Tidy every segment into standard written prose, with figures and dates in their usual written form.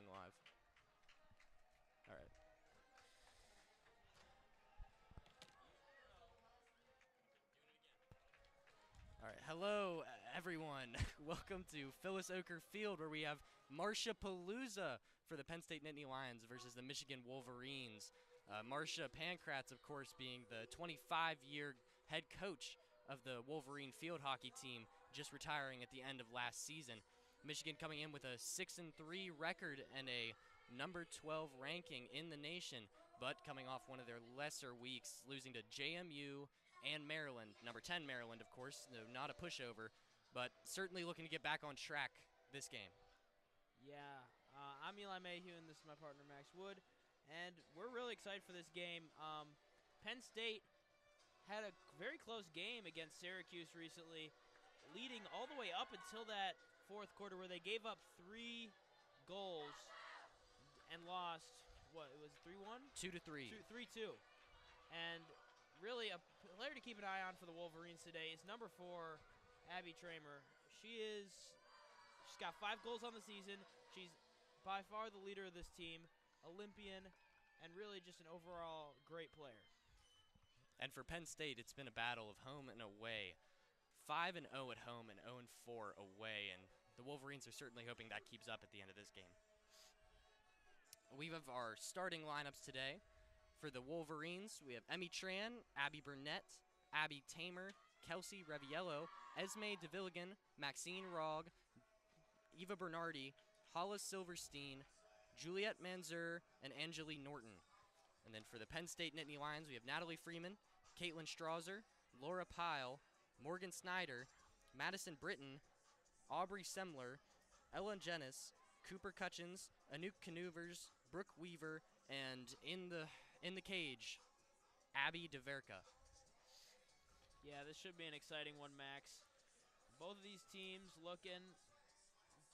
going live. All right. All right. Hello, everyone. Welcome to Phyllis Ocker Field, where we have Marcia Palooza for the Penn State Nittany Lions versus the Michigan Wolverines. Marcia Pankratz, of course, being the 25-year head coach of the Wolverine field hockey team, just retiring at the end of last season. Michigan coming in with a 6-3 record and a number 12 ranking in the nation, but coming off one of their lesser weeks, losing to JMU and Maryland. Number 10 Maryland, of course, no, not a pushover, but certainly looking to get back on track this game. Yeah, I'm Eli Mayhew, and this is my partner Max Wood, and we're really excited for this game. Penn State had a very close game against Syracuse recently, leading all the way up until that fourth quarter where they gave up 3 goals and lost, what, it was 3-1? 2-3. 3-2. And really a player to keep an eye on for the Wolverines today is number 4, Abby Tramer. She's got 5 goals on the season. She's by far the leader of this team, Olympian, and really just an overall great player. And for Penn State, it's been a battle of home and away. 5-0 at home and 0-4 away, and the Wolverines are certainly hoping that keeps up at the end of this game. We have our starting lineups today. For the Wolverines, we have Emmy Tran, Abby Burnett, Abby Tamer, Kelsey Reviello, Esme DeVilligan, Maxine Rogg, Eva Bernardi, Hollis Silverstein, Juliette Manzur, and Angeli Norton. And then for the Penn State Nittany Lions, we have Natalie Freeman, Caitlin Strauser, Laura Pyle, Morgan Snyder, Madison Britton, Aubrey Semler, Ellen Jennis, Cooper Cutchins, Anouk Canuvers, Brooke Weaver, and in the cage, Abby DeVerka. Yeah, this should be an exciting one, Max. Both of these teams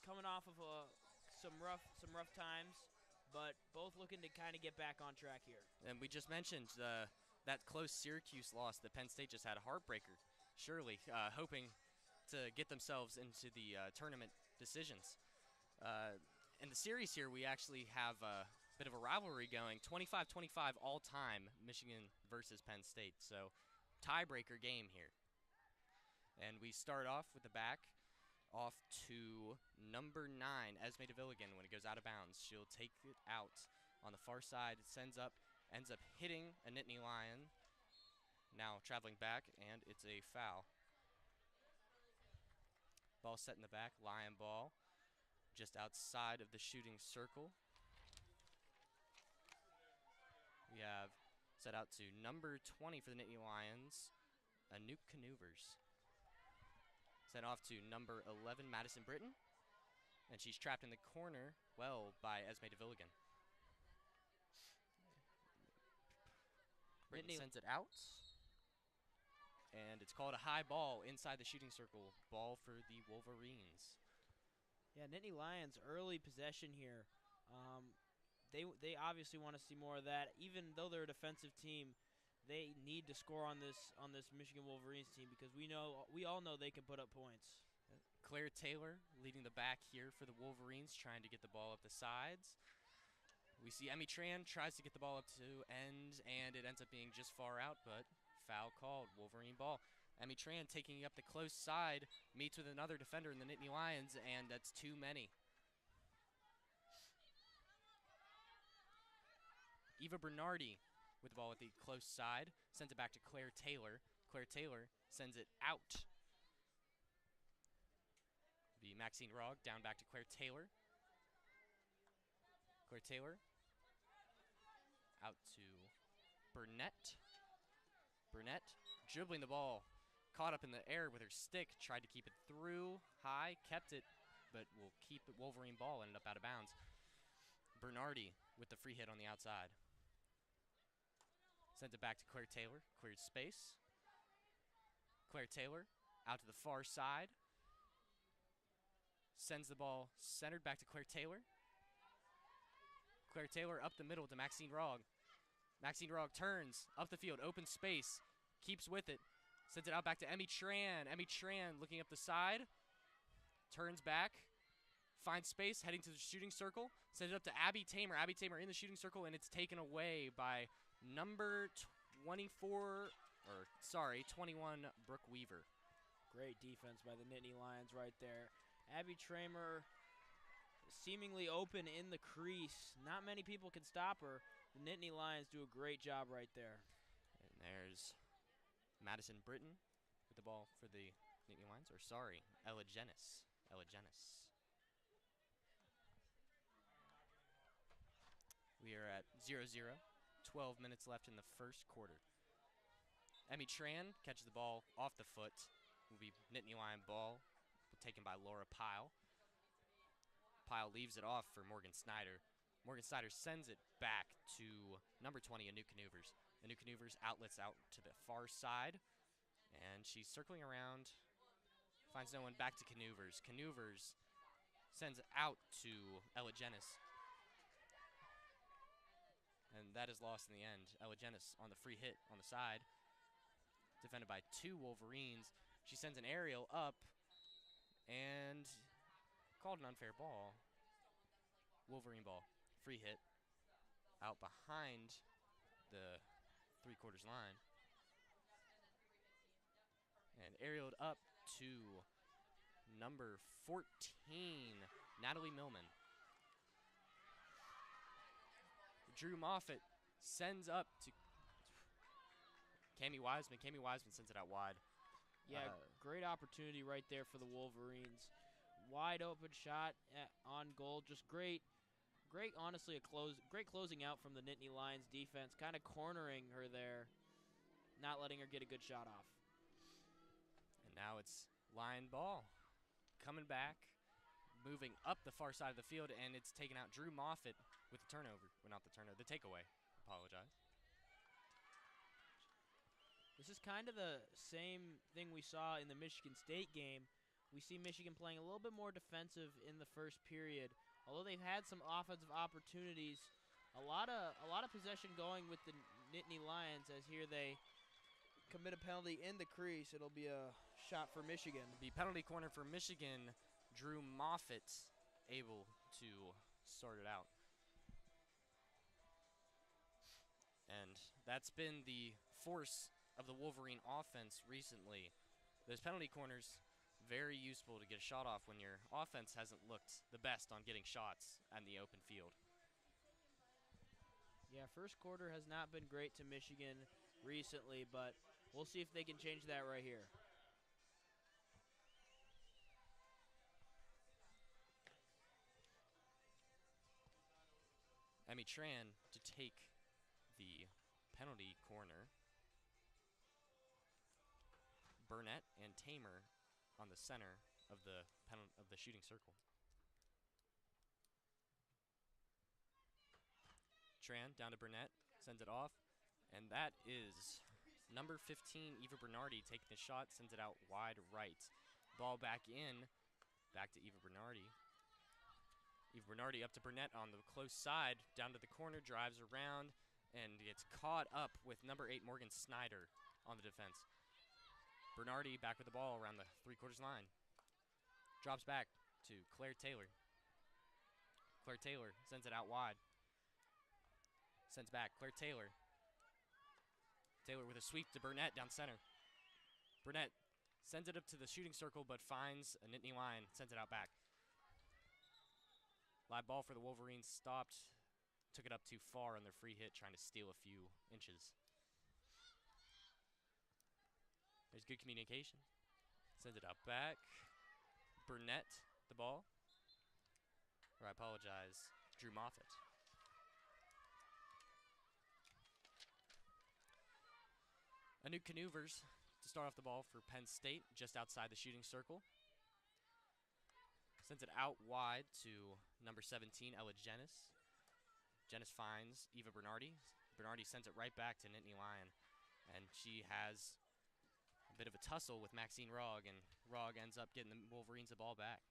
coming off of some rough times, but both looking to kind of get back on track here. And we just mentioned that close Syracuse loss that Penn State just had, a heartbreaker. Surely hoping to get themselves into the tournament decisions. In the series here, we actually have a bit of a rivalry going, 25-25 all-time, Michigan versus Penn State. So tiebreaker game here. And we start off with the back off to number 9, Esme DeVilligan. When it goes out of bounds, she'll take it out on the far side. It ends up hitting a Nittany Lion. Now traveling back, and it's a foul. Ball set in the back, Lion ball, just outside of the shooting circle. We have set out to number 20 for the Nittany Lions, Anouk Canuvers. Sent off to number 11, Madison Britton. And she's trapped in the corner, well, by Esme DeVilligan. Britton sends it out. And it's called a high ball inside the shooting circle. Ball for the Wolverines. Yeah, Nittany Lions early possession here. They obviously want to see more of that. Even though they're a defensive team, they need to score on this Michigan Wolverines team because we all know they can put up points. Claire Taylor leading the back here for the Wolverines, trying to get the ball up the sides. We see Emmy Tran tries to get the ball up to end, and it ends up being just far out, but foul called, Wolverine ball. Emmy Tran taking up the close side, meets with another defender in the Nittany Lions, and that's too many. Eva Bernardi with the ball at the close side, sends it back to Claire Taylor. Claire Taylor sends it out. The Maxine Rogg down back to Claire Taylor. Claire Taylor out to Burnett. Burnett dribbling the ball, caught up in the air with her stick, tried to keep it through high, kept it, but will keep the Wolverine ball, ended up out of bounds. Bernardi with the free hit on the outside. Sends it back to Claire Taylor, cleared space. Claire Taylor out to the far side. Sends the ball centered back to Claire Taylor. Claire Taylor up the middle to Maxine Rogg. Maxine Rogg turns up the field, open space, keeps with it, sends it out back to Emmy Tran. Emmy Tran looking up the side, turns back, finds space, heading to the shooting circle, sends it up to Abby Tamer. Abby Tamer in the shooting circle, and it's taken away by number 21, Brooke Weaver. Great defense by the Nittany Lions right there. Abby Tramer seemingly open in the crease. Not many people can stop her. The Nittany Lions do a great job right there. And there's Madison Britton with the ball for the Nittany Lions. Ella Genis. We are at 0-0. 12 minutes left in the first quarter. Emmy Tran catches the ball off the foot. Will be Nittany Lion ball taken by Laura Pyle. Pyle leaves it off for Morgan Snyder. Morgan Snyder sends it back to number 20, Anouk Canouvers. Anouk Canouvers outlets out to the far side, and she's circling around, finds no one, back to Canouvers. Canouvers sends it out to Ella Genis, and that is lost in the end. Ella Genis on the free hit on the side, defended by 2 Wolverines. She sends an aerial up, and called an unfair ball. Wolverine ball. Free hit out behind the three-quarters line. And aerialed up to number 14, Natalie Millman. Drew Moffitt sends up to Cami Wiseman. Cami Wiseman sends it out wide. Yeah, great opportunity right there for the Wolverines. Wide open shot on goal. Just great, honestly, great closing out from the Nittany Lions defense, kind of cornering her there, not letting her get a good shot off. And now it's Lion ball. Coming back, moving up the far side of the field, and it's taken out. Drew Moffitt with the turnover. Well, not the turnover, the takeaway. Apologize. This is kind of the same thing we saw in the Michigan State game. We see Michigan playing a little bit more defensive in the first period. Although they've had some offensive opportunities, a lot of possession going with the Nittany Lions, as here they commit a penalty in the crease. It'll be a shot for Michigan. The penalty corner for Michigan, Drew Moffitt able to sort it out. And that's been the force of the Wolverine offense recently. Those penalty corners, very useful to get a shot off when your offense hasn't looked the best on getting shots on the open field. Yeah, first quarter has not been great to Michigan recently, but we'll see if they can change that right here. Emmy Tran to take the penalty corner. Burnett and Tamer on the center of the shooting circle. Tran down to Burnett, sends it off, and that is number 15, Eva Bernardi, taking the shot, sends it out wide right. Ball back in, back to Eva Bernardi. Eva Bernardi up to Burnett on the close side, down to the corner, drives around, and gets caught up with number 8, Morgan Snyder, on the defense. Bernardi back with the ball around the three-quarters line. Drops back to Claire Taylor. Claire Taylor sends it out wide. Sends back, Claire Taylor. Taylor with a sweep to Burnett down center. Burnett sends it up to the shooting circle, but finds a Nittany Lion, sends it out back. Live ball for the Wolverines, stopped. Took it up too far on their free hit, trying to steal a few inches. There's good communication. Sends it out back. Burnett, the ball. Or I apologize, Drew Moffitt. Anouk Canouvers to start off the ball for Penn State, just outside the shooting circle. Sends it out wide to number 17, Ella Genis. Genis finds Eva Bernardi. Bernardi sends it right back to Nittany Lion. And she has a bit of a tussle with Maxine Rogg, and Rogg ends up getting the Wolverines the ball back.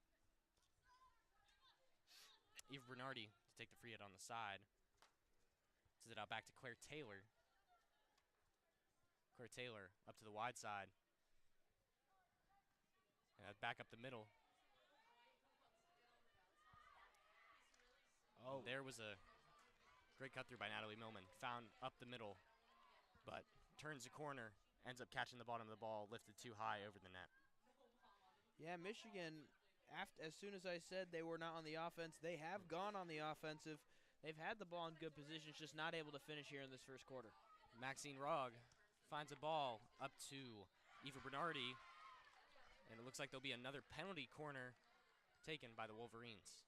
Eva Bernardi to take the free hit on the side. Sends it out back to Claire Taylor. Claire Taylor up to the wide side. And back up the middle. Oh. There was a great cut through by Natalie Millman. Found up the middle, but turns the corner, ends up catching the bottom of the ball, lifted too high over the net. Yeah, Michigan, as soon as I said they were not on the offense, they have gone on the offensive. They've had the ball in good positions, just not able to finish here in this first quarter. Maxine Rogg finds a ball up to Eva Bernardi, and it looks like there'll be another penalty corner taken by the Wolverines.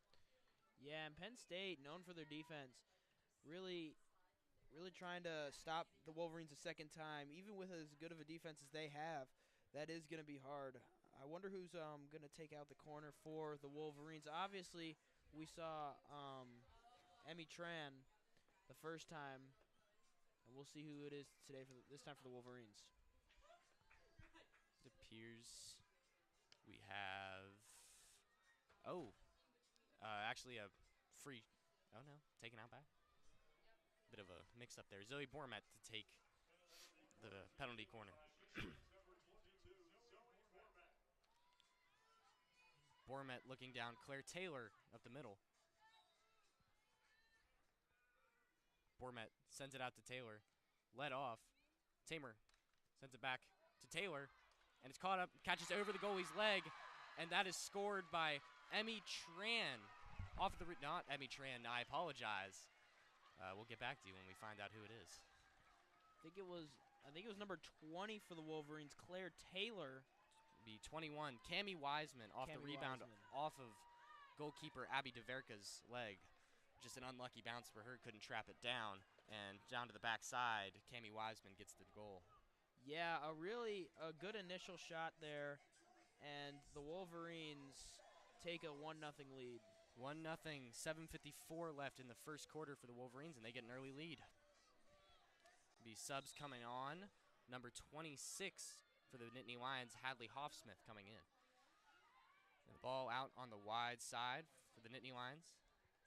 Yeah, and Penn State, known for their defense, really trying to stop the Wolverines a second time. Even with as good of a defense as they have, that is going to be hard. I wonder who's going to take out the corner for the Wolverines. Obviously, we saw Emmy Tran the first time, and we'll see who it is today this time for the Wolverines. It appears we have, actually a free, taken out back. Bit of a mix-up there. Zoe Bormet to take the penalty corner. Bormet looking down. Claire Taylor up the middle. Bormet sends it out to Taylor. Led off. Tamer sends it back to Taylor. And it's caught up, catches over the goalie's leg. And that is scored by Emmy Tran. Off the, not Emmy Tran, I apologize. We'll get back to you when we find out who it is. I think it was number 20 for the Wolverines, Claire Taylor. Be 21, Cammie Wiseman off the rebound off of goalkeeper Abby DeVerka's leg. Just an unlucky bounce for her, couldn't trap it down. And down to the backside, Cammie Wiseman gets the goal. Yeah, a good initial shot there, and the Wolverines take a 1-0 lead. 1-0, 7:54 left in the first quarter for the Wolverines, and they get an early lead. Be subs coming on. Number 26 for the Nittany Lions, Hadley Hoffsmith coming in. And the ball out on the wide side for the Nittany Lions.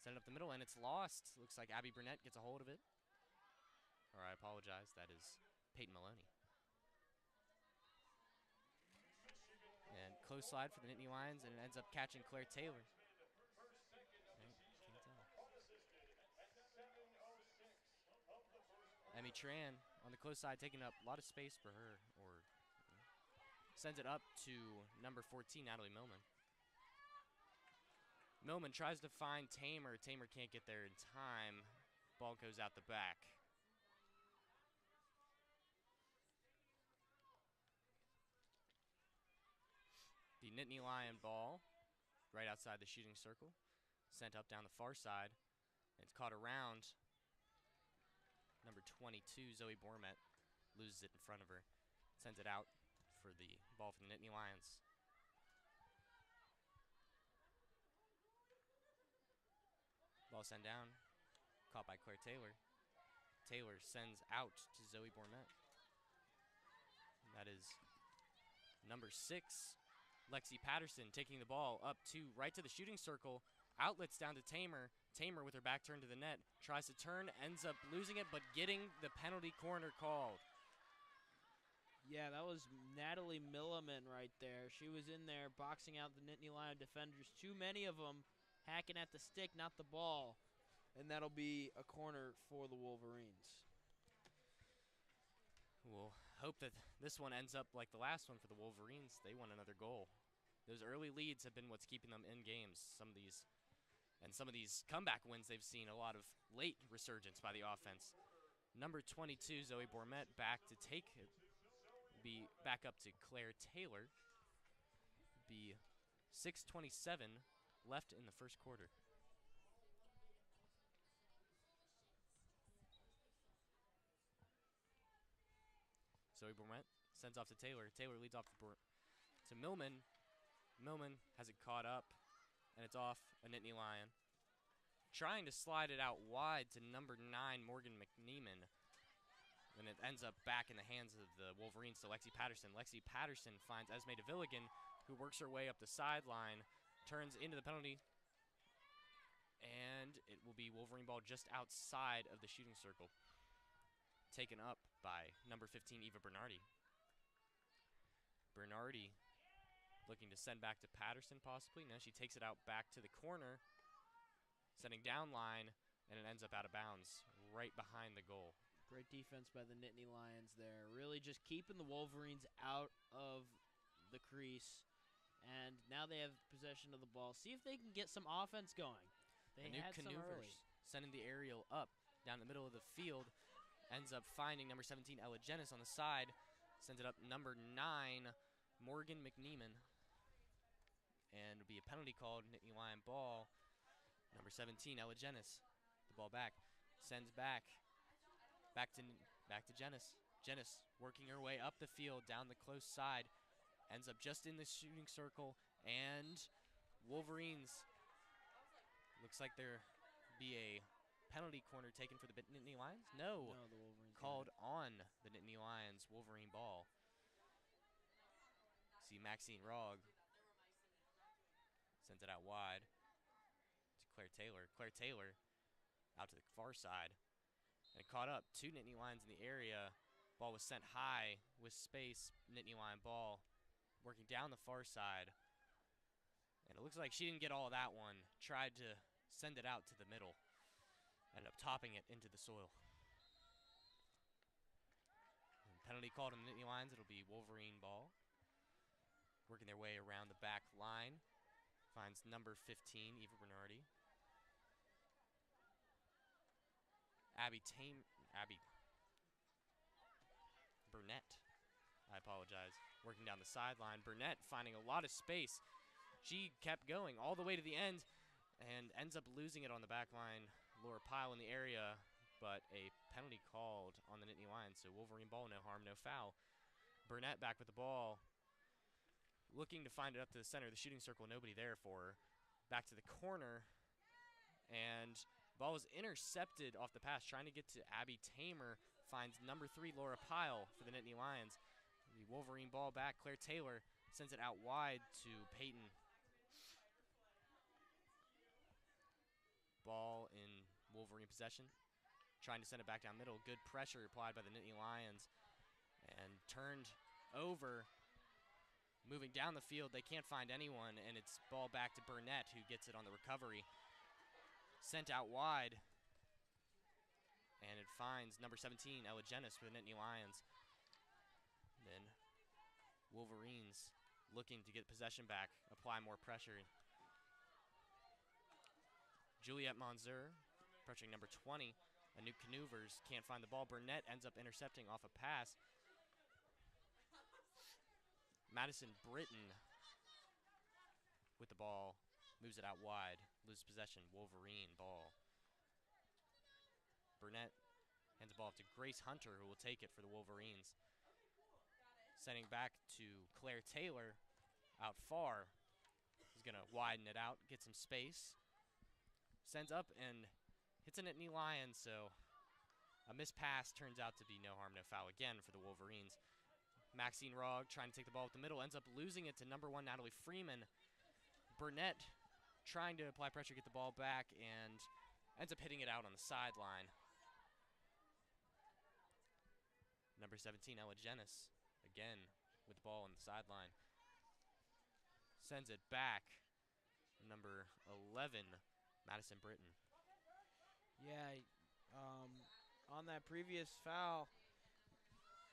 Send it up the middle, and it's lost. Looks like Abby Burnett gets a hold of it. Or I apologize, that is Peyton Maloney. And close slide for the Nittany Lions, and it ends up catching Claire Taylor. Emmy Tran on the close side, taking up a lot of space for her, or sends it up to number 14, Natalie Millman. Millman tries to find Tamer. Tamer can't get there in time. Ball goes out the back. The Nittany Lion ball right outside the shooting circle. Sent up down the far side. It's caught around number 22, Zoe Bormet. Loses it in front of her. Sends it out for the ball for the Nittany Lions. Ball sent down. Caught by Claire Taylor. Taylor sends out to Zoe Bormet. That is number 6, Lexi Patterson, taking the ball up right to the shooting circle. Outlets down to Tamer. Tamer with her back turned to the net. Tries to turn, ends up losing it, but getting the penalty corner called. Yeah, that was Natalie Milliman right there. She was in there boxing out the Nittany Lion defenders. Too many of them hacking at the stick, not the ball. And that'll be a corner for the Wolverines. We'll hope that this one ends up like the last one for the Wolverines. They want another goal. Those early leads have been what's keeping them in games. Some of these comeback wins, they've seen a lot of late resurgence by the offense. Number 22, Zoe Bormet, back to take it. Be back up to Claire Taylor. Be 6:27 left in the first quarter. Zoe Bormet sends off to Taylor. Taylor leads off to Millman. Millman has it caught up, and it's off a Nittany Lion. Trying to slide it out wide to number 9, Morgan McNeeman. And it ends up back in the hands of the Wolverines to Lexi Patterson. Lexi Patterson finds Esme DeVilligan, who works her way up the sideline, turns into the penalty, and it will be Wolverine ball just outside of the shooting circle. Taken up by number 15, Eva Bernardi. Bernardi looking to send back to Patterson possibly. No, she takes it out back to the corner. sending down line, and it ends up out of bounds right behind the goal. Great defense by the Nittany Lions there. Really just keeping the Wolverines out of the crease. And now they have possession of the ball. See if they can get some offense going. They had some early. Sending the aerial up down the middle of the field. Ends up finding number 17, Ella Jennis, on the side. Sends it up number 9, Morgan McNeeman. And it'll be a penalty called, Nittany Lion ball. Number 17, Ella Jennis. The ball back. Sends back to Jennis. Jennis working her way up the field, down the close side. Ends up just in the shooting circle. And Wolverines, looks like there be a penalty corner taken for the Nittany Lions? No, the Wolverines called on the Nittany Lions, Wolverine ball. See Maxine Rogg sends it out wide to Claire Taylor. Claire Taylor out to the far side. And caught up. 2 Nittany Lions in the area. Ball was sent high with space. Nittany Lion ball working down the far side. And it looks like she didn't get all of that one. Tried to send it out to the middle. Ended up topping it into the soil. And penalty called on the Nittany Lions. It'll be Wolverine ball. Working their way around the back line. Finds number 15, Eva Bernardi. Abby Burnett, I apologize, working down the sideline. Burnett finding a lot of space. She kept going all the way to the end and ends up losing it on the back line. Laura Pyle in the area, but a penalty called on the Nittany Lions. So Wolverine ball, no harm, no foul. Burnett back with the ball, looking to find it up to the center of the shooting circle. Nobody there for her. Back to the corner, and ball was intercepted off the pass, trying to get to Abby Tamer. Finds number 3, Laura Pyle, for the Nittany Lions. The Wolverine ball back. Claire Taylor sends it out wide to Peyton. Ball in Wolverine possession. Trying to send it back down middle. Good pressure applied by the Nittany Lions. And turned over. Moving down the field, they can't find anyone, and it's ball back to Burnett, who gets it on the recovery. Sent out wide, and it finds number 17, Ella Jennis, for the Nittany Lions. Then Wolverines looking to get possession back, apply more pressure. Juliette Monzer, approaching number 20, Anouk Canuvers, can't find the ball. Burnett ends up intercepting off a pass. Madison Britton with the ball, moves it out wide, loses possession. Wolverine ball. Burnett hands the ball off to Grace Hunter, who will take it for the Wolverines. Sending back to Claire Taylor out far. He's going to widen it out, get some space. Sends up and hits a Nittany Lion, so a missed pass turns out to be no harm, no foul again for the Wolverines. Maxine Rogg trying to take the ball up the middle, ends up losing it to number 1, Natalie Freeman. Burnett trying to apply pressure, get the ball back, and ends up hitting it out on the sideline. Number 17, Ella Jennis, again with the ball on the sideline. Sends it back. Number 11, Madison Britton. Yeah, on that previous foul,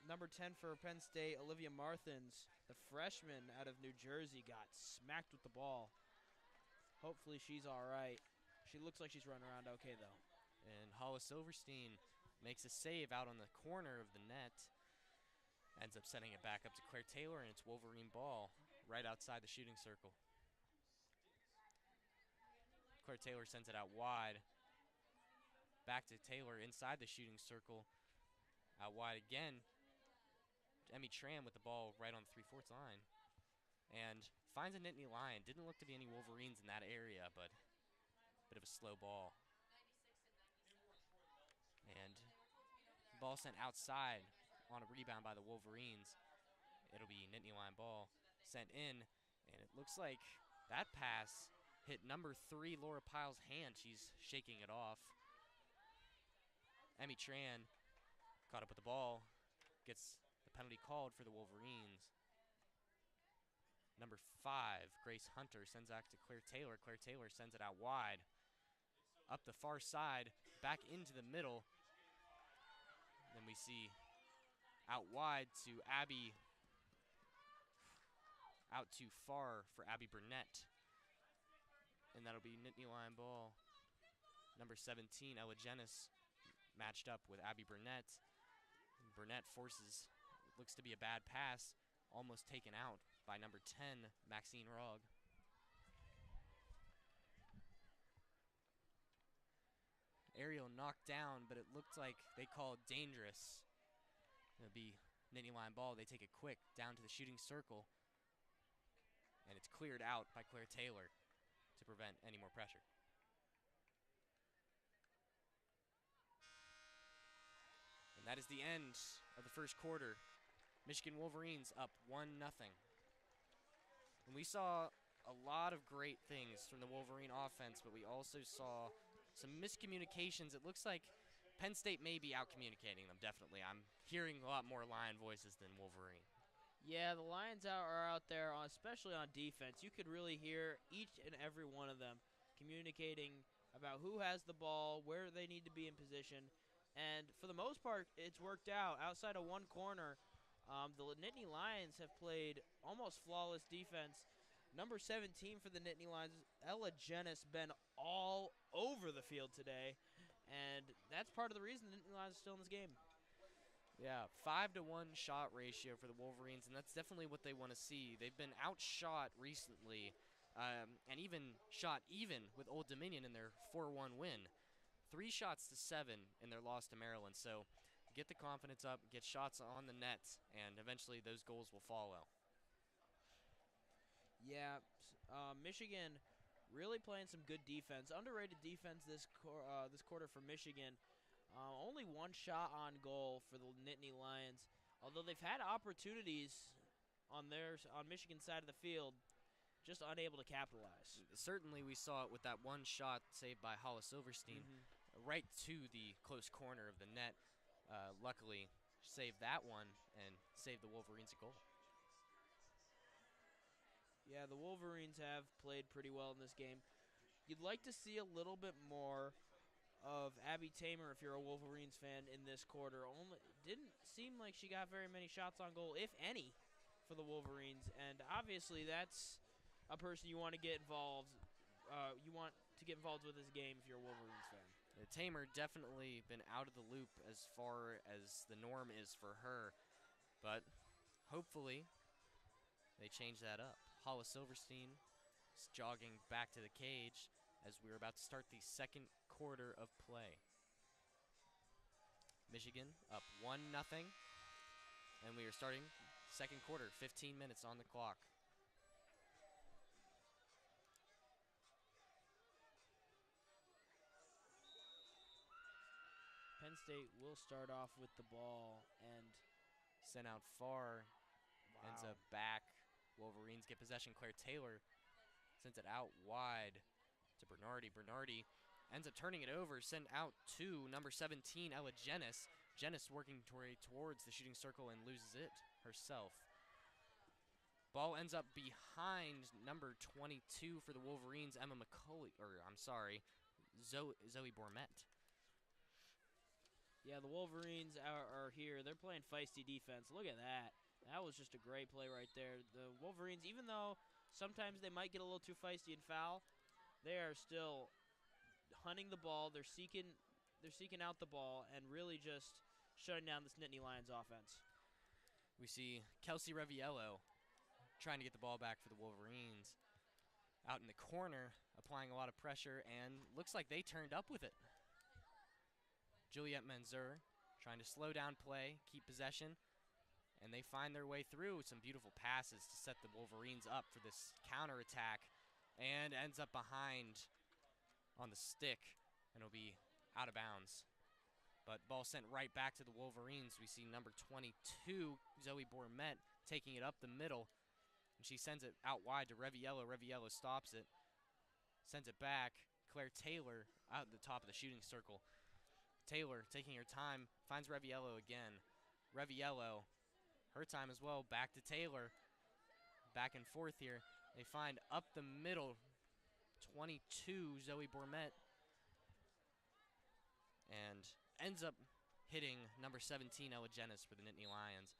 number 10 for Penn State, Olivia Marthins, the freshman out of New Jersey, got smacked with the ball. Hopefully she's all right. She looks like she's running around okay, though. And Hollis Silverstein makes a save out on the corner of the net. Ends up sending it back up to Claire Taylor, and it's Wolverine ball right outside the shooting circle. Claire Taylor sends it out wide. Back to Taylor inside the shooting circle. Out wide again. Emmy Tran with the ball right on the 3/4 line. And finds a Nittany Lion. Didn't look to be any Wolverines in that area, but a bit of a slow ball. And ball sent outside on a rebound by the Wolverines. It'll be Nittany Lion ball sent in, and it looks like that pass hit number 3, Laura Pyle's hand. She's shaking it off. Emmy Tran caught up with the ball, gets the penalty called for the Wolverines. Number 5, Grace Hunter, sends back to Claire Taylor. Claire Taylor sends it out wide. up the far side, back into the middle. Then we see out wide to Abby, out too far for Abby Burnett. And that'll be Nittany Lion ball. Number 17, Ella Jenis, matched up with Abby Burnett. Burnett forces, looks to be a bad pass, almost taken out by number 10, Maxine Rogg. Aerial knocked down, but it looked like they called dangerous. It'll be Nittany Lion ball. They take it quick down to the shooting circle, and it's cleared out by Claire Taylor to prevent any more pressure. And that is the end of the first quarter. Michigan Wolverines up 1-0. And we saw a lot of great things from the Wolverine offense, but we also saw some miscommunications. It looks like Penn State may be out-communicating them, definitely. I'm hearing a lot more Lion voices than Wolverine. Yeah, the Lions are out there, especially on defense. You could really hear each and every one of them communicating about who has the ball, where they need to be in position. And for the most part, it's worked out. Outside of one corner, the Nittany Lions have played almost flawless defense. Number 17 for the Nittany Lions, Ella Jenis, been all over the field today. And that's part of the reason the Nittany Lions are still in this game. Yeah, 5-to-1 shot ratio for the Wolverines, and that's definitely what they want to see. They've been outshot recently, and even shot even with Old Dominion in their 4-1 win. 3 shots to 7 in their loss to Maryland. So get the confidence up, get shots on the net, and eventually those goals will follow. Yeah, Michigan really playing some good defense. Underrated defense this quarter for Michigan. Only 1 shot on goal for the Nittany Lions, although they've had opportunities on Michigan's side of the field, just unable to capitalize. Certainly we saw it with that 1 shot saved by Hollis Silverstein, right to the close corner of the net. Luckily, saved that one and saved the Wolverines a goal. Yeah, the Wolverines have played pretty well in this game. You'd like to see a little bit more of Abby Tamer if you're a Wolverines fan in this quarter. Didn't seem like she got very many shots on goal, if any, for the Wolverines. And obviously that's a person you want to get involved. You want to get involved with this game if you're a Wolverines fan. Tamer definitely been out of the loop as far as the norm is for her, but hopefully they change that up. Hollis Silverstein is jogging back to the cage as we're about to start the second quarter of play. Michigan up 1-0, and we are starting second quarter, 15 minutes on the clock. Penn State will start off with the ball and sent out far, ends up back. Wolverines get possession. Claire Taylor sends it out wide to Bernardi. Bernardi ends up turning it over, sent out to number 17, Ella Jenis. Jenis working towards the shooting circle and loses it herself. Ball ends up behind number 22 for the Wolverines, Zoe Bourmet. Yeah, the Wolverines are here. They're playing feisty defense. Look at that. That was just a great play right there. The Wolverines, even though sometimes they might get a little too feisty and foul, they are still hunting the ball. They're seeking out the ball and really just shutting down this Nittany Lions offense. We see Kelsey Reviello trying to get the ball back for the Wolverines. Out in the corner, applying a lot of pressure, and looks like they turned up with it. Juliette Manzur trying to slow down play, keep possession, and they find their way through with some beautiful passes to set the Wolverines up for this counterattack, and ends up behind on the stick, and it'll be out of bounds. But ball sent right back to the Wolverines. We see number 22, Zoe Bourmet, taking it up the middle, and she sends it out wide to Reviello. Reviello stops it, sends it back. Claire Taylor out at the top of the shooting circle. Taylor taking her time, finds Reviello again. Reviello, her time as well, back to Taylor. Back and forth here. They find up the middle, 22, Zoe Bourmet. ends up hitting number 17, Ella Jennis, for the Nittany Lions.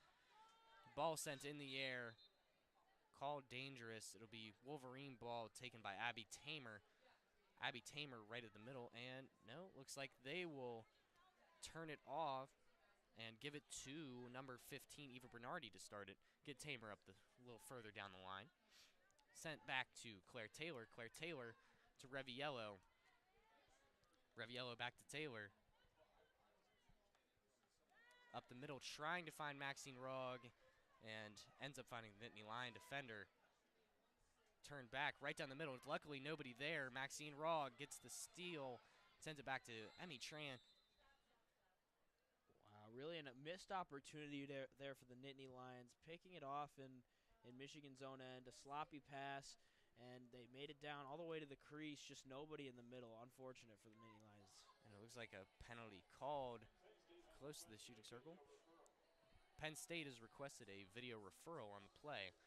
Ball sent in the air, called dangerous. It'll be Wolverine ball taken by Abby Tamer. Abby Tamer right at the middle, and no, looks like they will turn it off and give it to number 15, Eva Bernardi, to start it. Get Tamer up a little further down the line. Sent back to Claire Taylor. Claire Taylor to Reviello. Reviello back to Taylor. Up the middle, trying to find Maxine Rogg, and ends up finding the Nittany Lion defender. Turned back right down the middle. Luckily, nobody there. Maxine Rogg gets the steal, sends it back to Emmy Tran. Wow, really a missed opportunity there for the Nittany Lions, picking it off in Michigan's own end, a sloppy pass, and they made it down all the way to the crease, just nobody in the middle. Unfortunate for the Nittany Lions. And it looks like a penalty called close to the shooting circle. Penn State has requested a video referral on the play.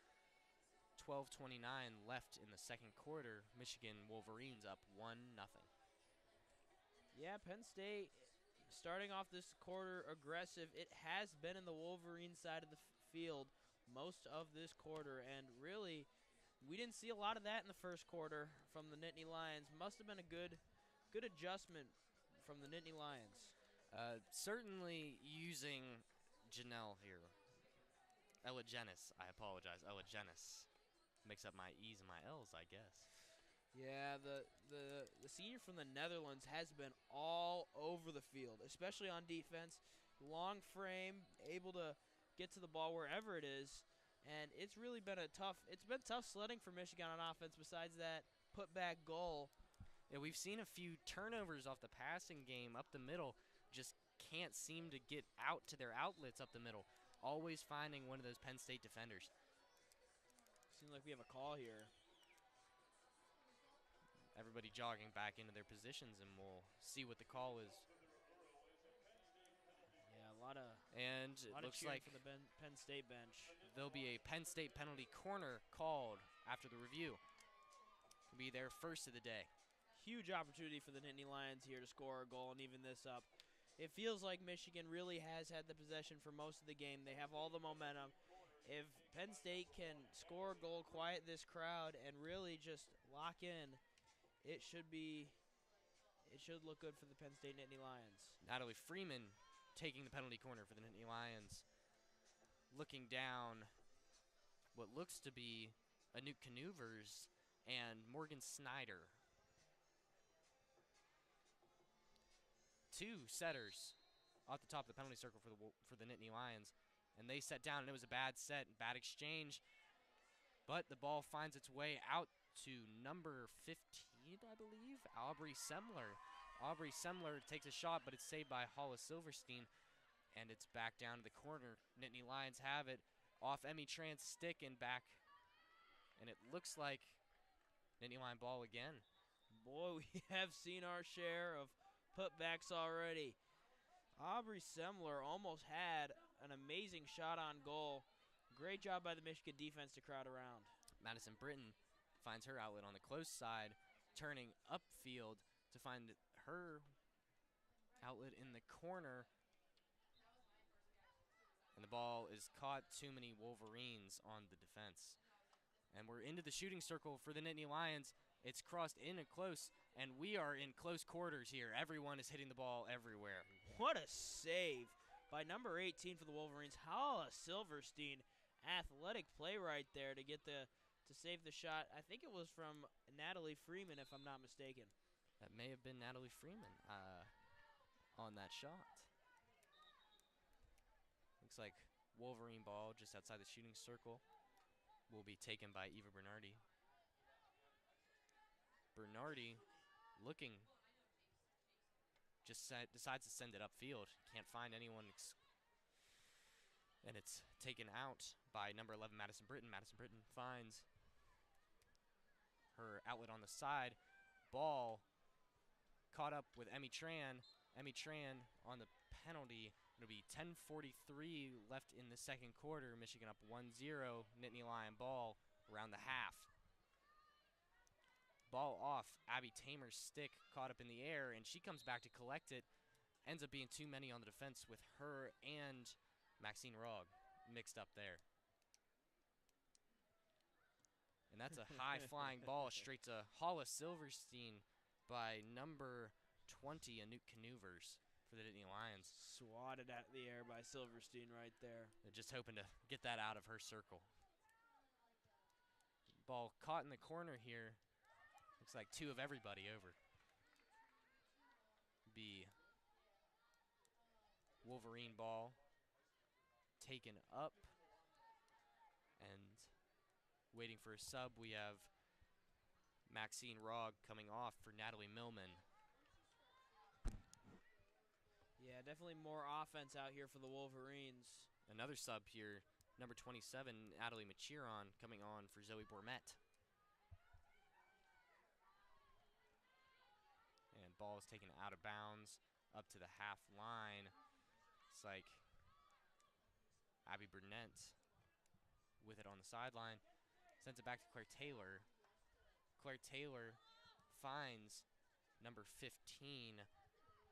12:29 left in the second quarter. Michigan Wolverines up 1-0. Yeah, Penn State starting off this quarter aggressive. It has been in the Wolverine side of the field most of this quarter, and really we didn't see a lot of that in the first quarter from the Nittany Lions. Must have been a good adjustment from the Nittany Lions. Certainly using Janelle here. Ella Jennis, I apologize. Ella Jennis. Mix up my E's and my L's, I guess. Yeah, the senior from the Netherlands has been all over the field, especially on defense. Long frame, able to get to the ball wherever it is, and it's really been tough sledding for Michigan on offense besides that putback goal. Yeah, we've seen a few turnovers off the passing game up the middle. Just can't seem to get out to their outlets up the middle. Always finding one of those Penn State defenders. Seems like we have a call here. Everybody jogging back into their positions, and we'll see what the call is. Yeah, a lot of looks like for the Penn State bench. There'll be a Penn State penalty corner called after the review. Will be their first of the day. Huge opportunity for the Nittany Lions here to score a goal and even this up. It feels like Michigan really has had the possession for most of the game. They have all the momentum. If Penn State can score a goal, quiet this crowd, and really just lock in, it should look good for the Penn State Nittany Lions. Natalie Freeman taking the penalty corner for the Nittany Lions. Looking down what looks to be Anouk Canuvers and Morgan Snyder. Two setters off the top of the penalty circle for the Nittany Lions, and they set down, and it was a bad set, bad exchange, but the ball finds its way out to number 15, I believe, Aubrey Semler. Aubrey Semler takes a shot, but it's saved by Hollis Silverstein, and it's back down to the corner. Nittany Lions have it off Emmy Tran's stick and back, and it looks like Nittany Lion ball again. Boy, we have seen our share of putbacks already. Aubrey Semler almost had an amazing shot on goal. Great job by the Michigan defense to crowd around. Madison Britton finds her outlet on the close side, turning upfield to find her outlet in the corner. And the ball is caught. Too many Wolverines on the defense. And we're into the shooting circle for the Nittany Lions. It's crossed in and close, and we are in close quarters here. Everyone is hitting the ball everywhere. What a save by number 18 for the Wolverines, Hollis Silverstein. Athletic play right there to save the shot. I think it was from Natalie Freeman, if I'm not mistaken. That may have been Natalie Freeman on that shot. Looks like Wolverine ball just outside the shooting circle will be taken by Eva Bernardi. Bernardi looking, just decides to send it upfield. Can't find anyone, and it's taken out by number 11, Madison Britton. Madison Britton finds her outlet on the side. Ball caught up with Emmy Tran. Emmy Tran on the penalty. It'll be 10:43 left in the second quarter. Michigan up 1-0. Nittany Lion ball around the half. Ball off Abby Tamer's stick, caught up in the air, and she comes back to collect it. ends up being too many on the defense with her and Maxine Rogg mixed up there. And that's a high-flying ball straight to Hollis Silverstein by number 20, Anouk Canuvers, for the Nittany Lions. Swatted at the air by Silverstein right there. They're just hoping to get that out of her circle. Ball caught in the corner here. Looks like two of everybody over. Be Wolverine ball taken up. And waiting for a sub, we have Maxine Rogg coming off for Natalie Millman. Yeah, definitely more offense out here for the Wolverines. Another sub here, number 27, Natalie Machiron, coming on for Zoe Bourmet. And ball is taken out of bounds up to the half line. It's like Abby Burnett with it on the sideline. Sends it back to Claire Taylor. Claire Taylor finds number 15,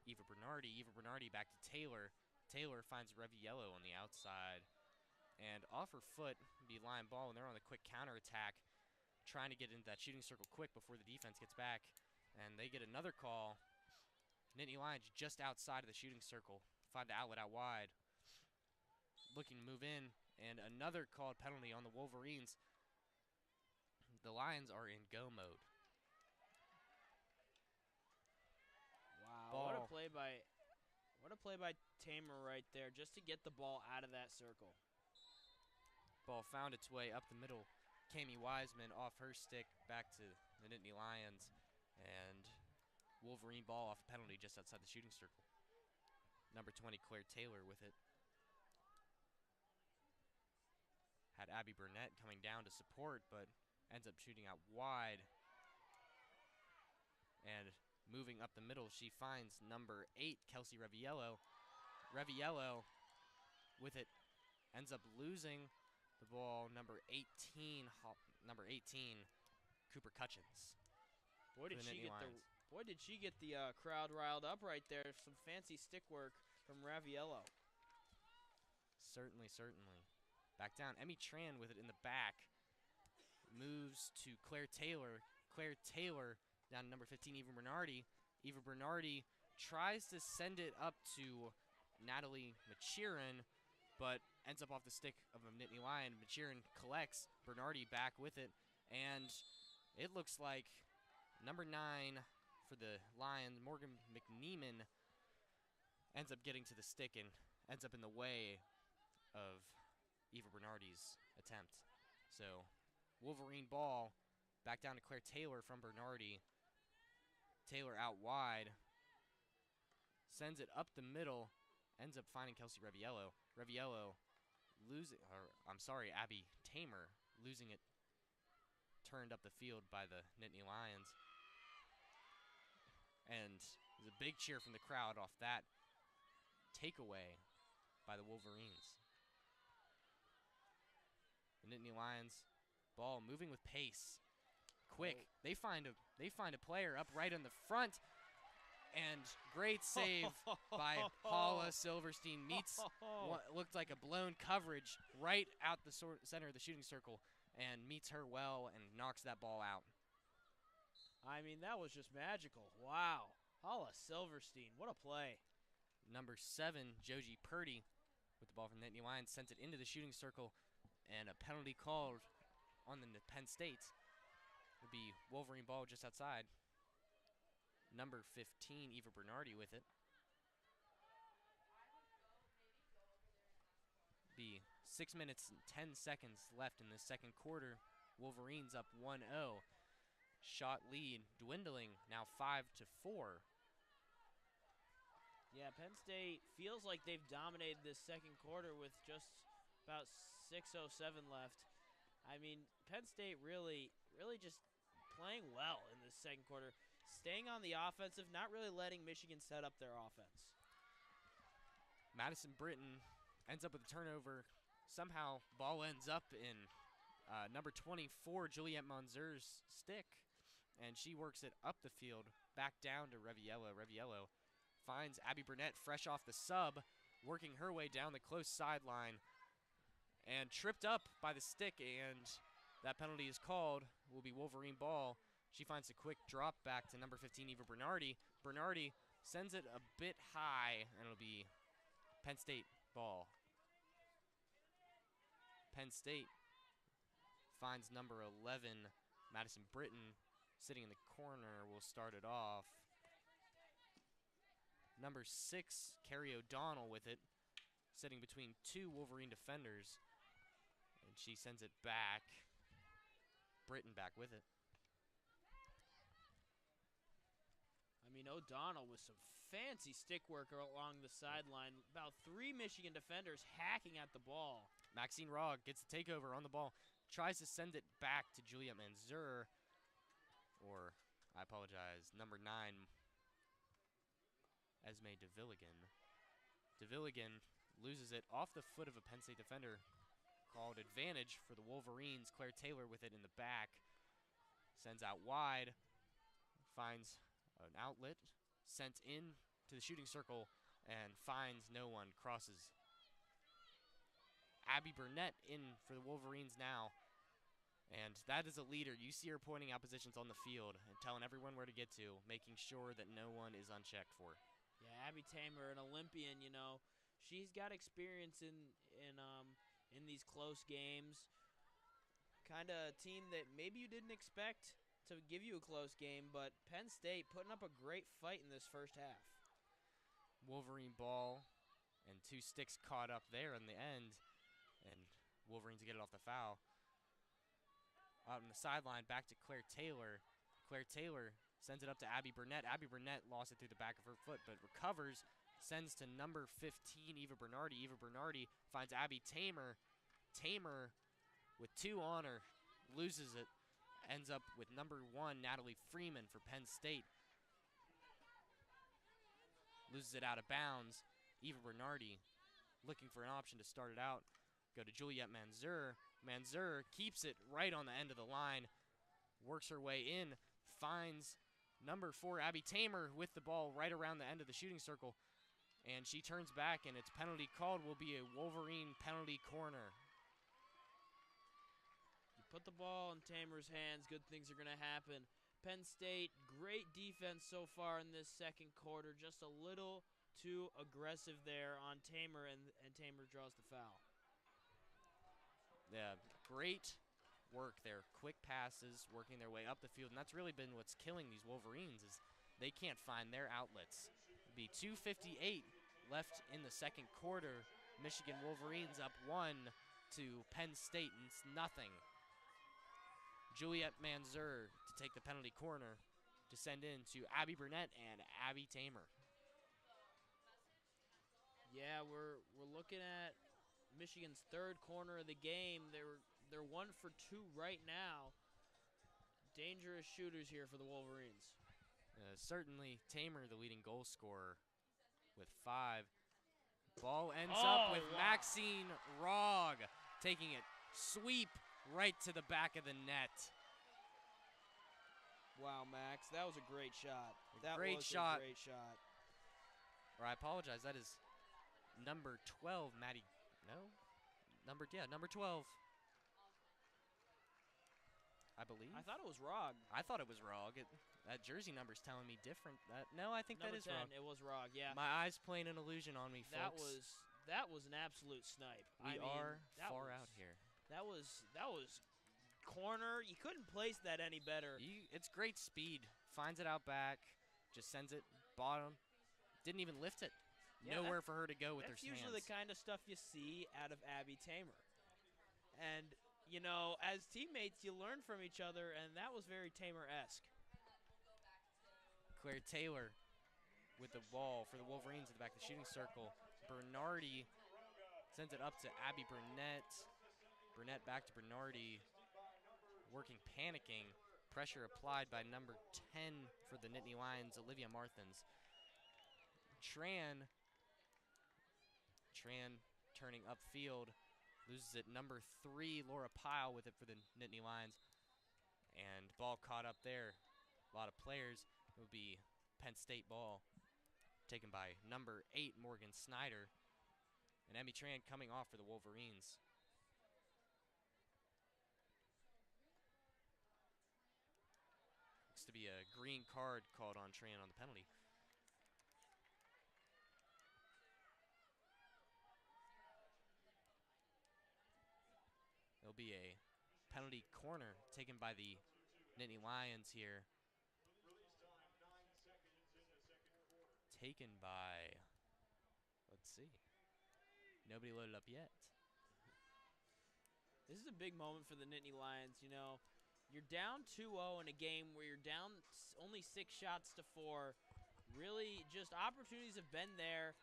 Eva Bernardi. Eva Bernardi back to Taylor. Taylor finds Reviello on the outside. And off her foot, be line ball, and they're on the quick counterattack, trying to get into that shooting circle quick before the defense gets back. And they get another call. Nittany Lions just outside of the shooting circle. Find the outlet out wide. Looking to move in. And another called penalty on the Wolverines. The Lions are in go mode. Wow, Ball. what a play by Tamer right there, just to get the ball out of that circle. Ball found its way up the middle. Cami Wiseman off her stick back to the Nittany Lions. And Wolverine ball off a penalty just outside the shooting circle. Number 20, Claire Taylor with it. Had Abby Burnett coming down to support, but ends up shooting out wide. And moving up the middle, she finds number 8, Kelsey Reviello. Reviello with it ends up losing the ball. Number 18, Cooper Cutchins. Boy, did she get the crowd riled up right there. Some fancy stick work from Raviello. Certainly, certainly. Back down. Emmy Tran with it in the back. Moves to Claire Taylor. Claire Taylor down to number 15, Eva Bernardi. Eva Bernardi tries to send it up to Natalie Machiron, but ends up off the stick of a Nittany Lion. Machiron collects. Bernardi back with it. And it looks like number 9 for the Lions, Morgan McNeeman, ends up getting to the stick and ends up in the way of Eva Bernardi's attempt. So Wolverine ball back down to Claire Taylor from Bernardi. Taylor out wide. Sends it up the middle. Ends up finding Kelsey Reviello. Reviello Abby Tamer losing it. Turned up the field by the Nittany Lions. And there's a big cheer from the crowd off that takeaway by the Wolverines. The Nittany Lions ball moving with pace. Quick. They find a player up right in the front. And great save by Paula Silverstein. Meets what looked like a blown coverage right out the center of the shooting circle. And meets her well and knocks that ball out. I mean, that was just magical. Wow. Paula Silverstein, what a play. Number 7, Joji Purdy with the ball from Nittany Lions. Sent it into the shooting circle. And a penalty called on the Penn State. Would be Wolverine ball just outside. Number 15, Eva Bernardi with it. Be 6 minutes and 10 seconds left in the second quarter. Wolverines up 1-0. Shot lead dwindling now 5-4. Yeah, Penn State feels like they've dominated this second quarter with just about 6:07 left. I mean, Penn State really just playing well in this second quarter. Staying on the offensive, not really letting Michigan set up their offense. Madison Britton ends up with a turnover. Somehow, ball ends up in number 24, Juliette Monzer's stick. And she works it up the field, back down to Reviello. Reviello finds Abby Burnett fresh off the sub, working her way down the close sideline, and tripped up by the stick, and that penalty is called. Will be Wolverine ball. She finds a quick drop back to number 15, Eva Bernardi. Bernardi sends it a bit high, and it'll be Penn State ball. Penn State finds number 11, Madison Britton, sitting in the corner. Will start it off. Number 6, Carrie O'Donnell with it, sitting between two Wolverine defenders. And she sends it back. Britton back with it. I mean, O'Donnell with some fancy stick work along the sideline. About 3 Michigan defenders hacking at the ball. Maxine Rogg gets the takeover on the ball. Tries to send it back to Juliet Manzur. Or, I apologize, number 9, Esme DeVilligan. DeVilligan loses it off the foot of a Penn State defender. Called advantage for the Wolverines. Claire Taylor with it in the back. Sends out wide. Finds an outlet. Sent in to the shooting circle and finds no one. Crosses. Abby Burnett in for the Wolverines now. And that is a leader. You see her pointing out positions on the field and telling everyone where to get to, making sure that no one is unchecked for. Yeah, Abby Tamer, an Olympian, you know, she's got experience in these close games. Kind of a team that maybe you didn't expect to give you a close game, but Penn State putting up a great fight in this first half. Wolverine ball and 2 sticks caught up there in the end, and Wolverines get it off the foul. Out on the sideline, back to Claire Taylor. Claire Taylor sends it up to Abby Burnett. Abby Burnett lost it through the back of her foot, but recovers, sends to number 15, Eva Bernardi. Eva Bernardi finds Abby Tamer. Tamer, with 2 on her, loses it. Ends up with number 1, Natalie Freeman for Penn State. Loses it out of bounds. Eva Bernardi looking for an option to start it out. Go to Juliet Manzur. Manzur keeps it right on the end of the line. Works her way in. Finds number 4, Abby Tamer, with the ball right around the end of the shooting circle. And she turns back, and it's penalty called. Will be a Wolverine penalty corner. You put the ball in Tamer's hands, good things are going to happen. Penn State, great defense so far in this second quarter. Just a little too aggressive there on Tamer, and Tamer draws the foul. Yeah, great work there. Quick passes, working their way up the field, and that's really been what's killing these Wolverines is they can't find their outlets. It'll be 2:58 left in the second quarter. Michigan Wolverines up 1 to Penn State, and it's nothing. Juliet Manzur to take the penalty corner to send in to Abby Burnett and Abby Tamer. Yeah, we're looking at Michigan's 3rd corner of the game. They're 1 for 2 right now. Dangerous shooters here for the Wolverines. Certainly Tamer, the leading goal scorer, with 5. Ball ends up with Maxine Rogg taking it sweep right to the back of the net. Wow, Max, that was a great shot. A great shot. Or I apologize, that is number 12, Maddie. No? Number 12. I believe. I thought it was Rogg. I thought it was Rogg. That jersey number's telling me different. No, I think Number that is 10, Rogg. It was Rogg, yeah. My eyes playing an illusion on me, folks. That was an absolute snipe. We are far out here. That was corner. You couldn't place that any better. It's great speed. Finds it out back. Just sends it bottom. Didn't even lift it. Yeah, nowhere for her to go with her hands. That's usually the kind of stuff you see out of Abby Tamer. And, you know, as teammates, you learn from each other, and that was very Tamer-esque. Claire Taylor with the ball for the Wolverines at the back of the shooting circle. Bernardi sends it up to Abby Burnett. Burnett back to Bernardi. Working, panicking. Pressure applied by number 10 for the Nittany Lions, Olivia Marthins. Tran turning upfield. Loses it. Number 3, Laura Pyle with it for the Nittany Lions. And ball caught up there. A lot of players. It will be Penn State ball. taken by number 8, Morgan Snyder. And Emmy Tran coming off for the Wolverines. Looks to be a green card called on Tran on the penalty. There'll be a penalty corner taken by the Nittany Lions here. Taken by, let's see, nobody loaded up yet. This is a big moment for the Nittany Lions. You know, you're down 2-0 in a game where you're down only 6 shots to 4. Really, just opportunities have been there.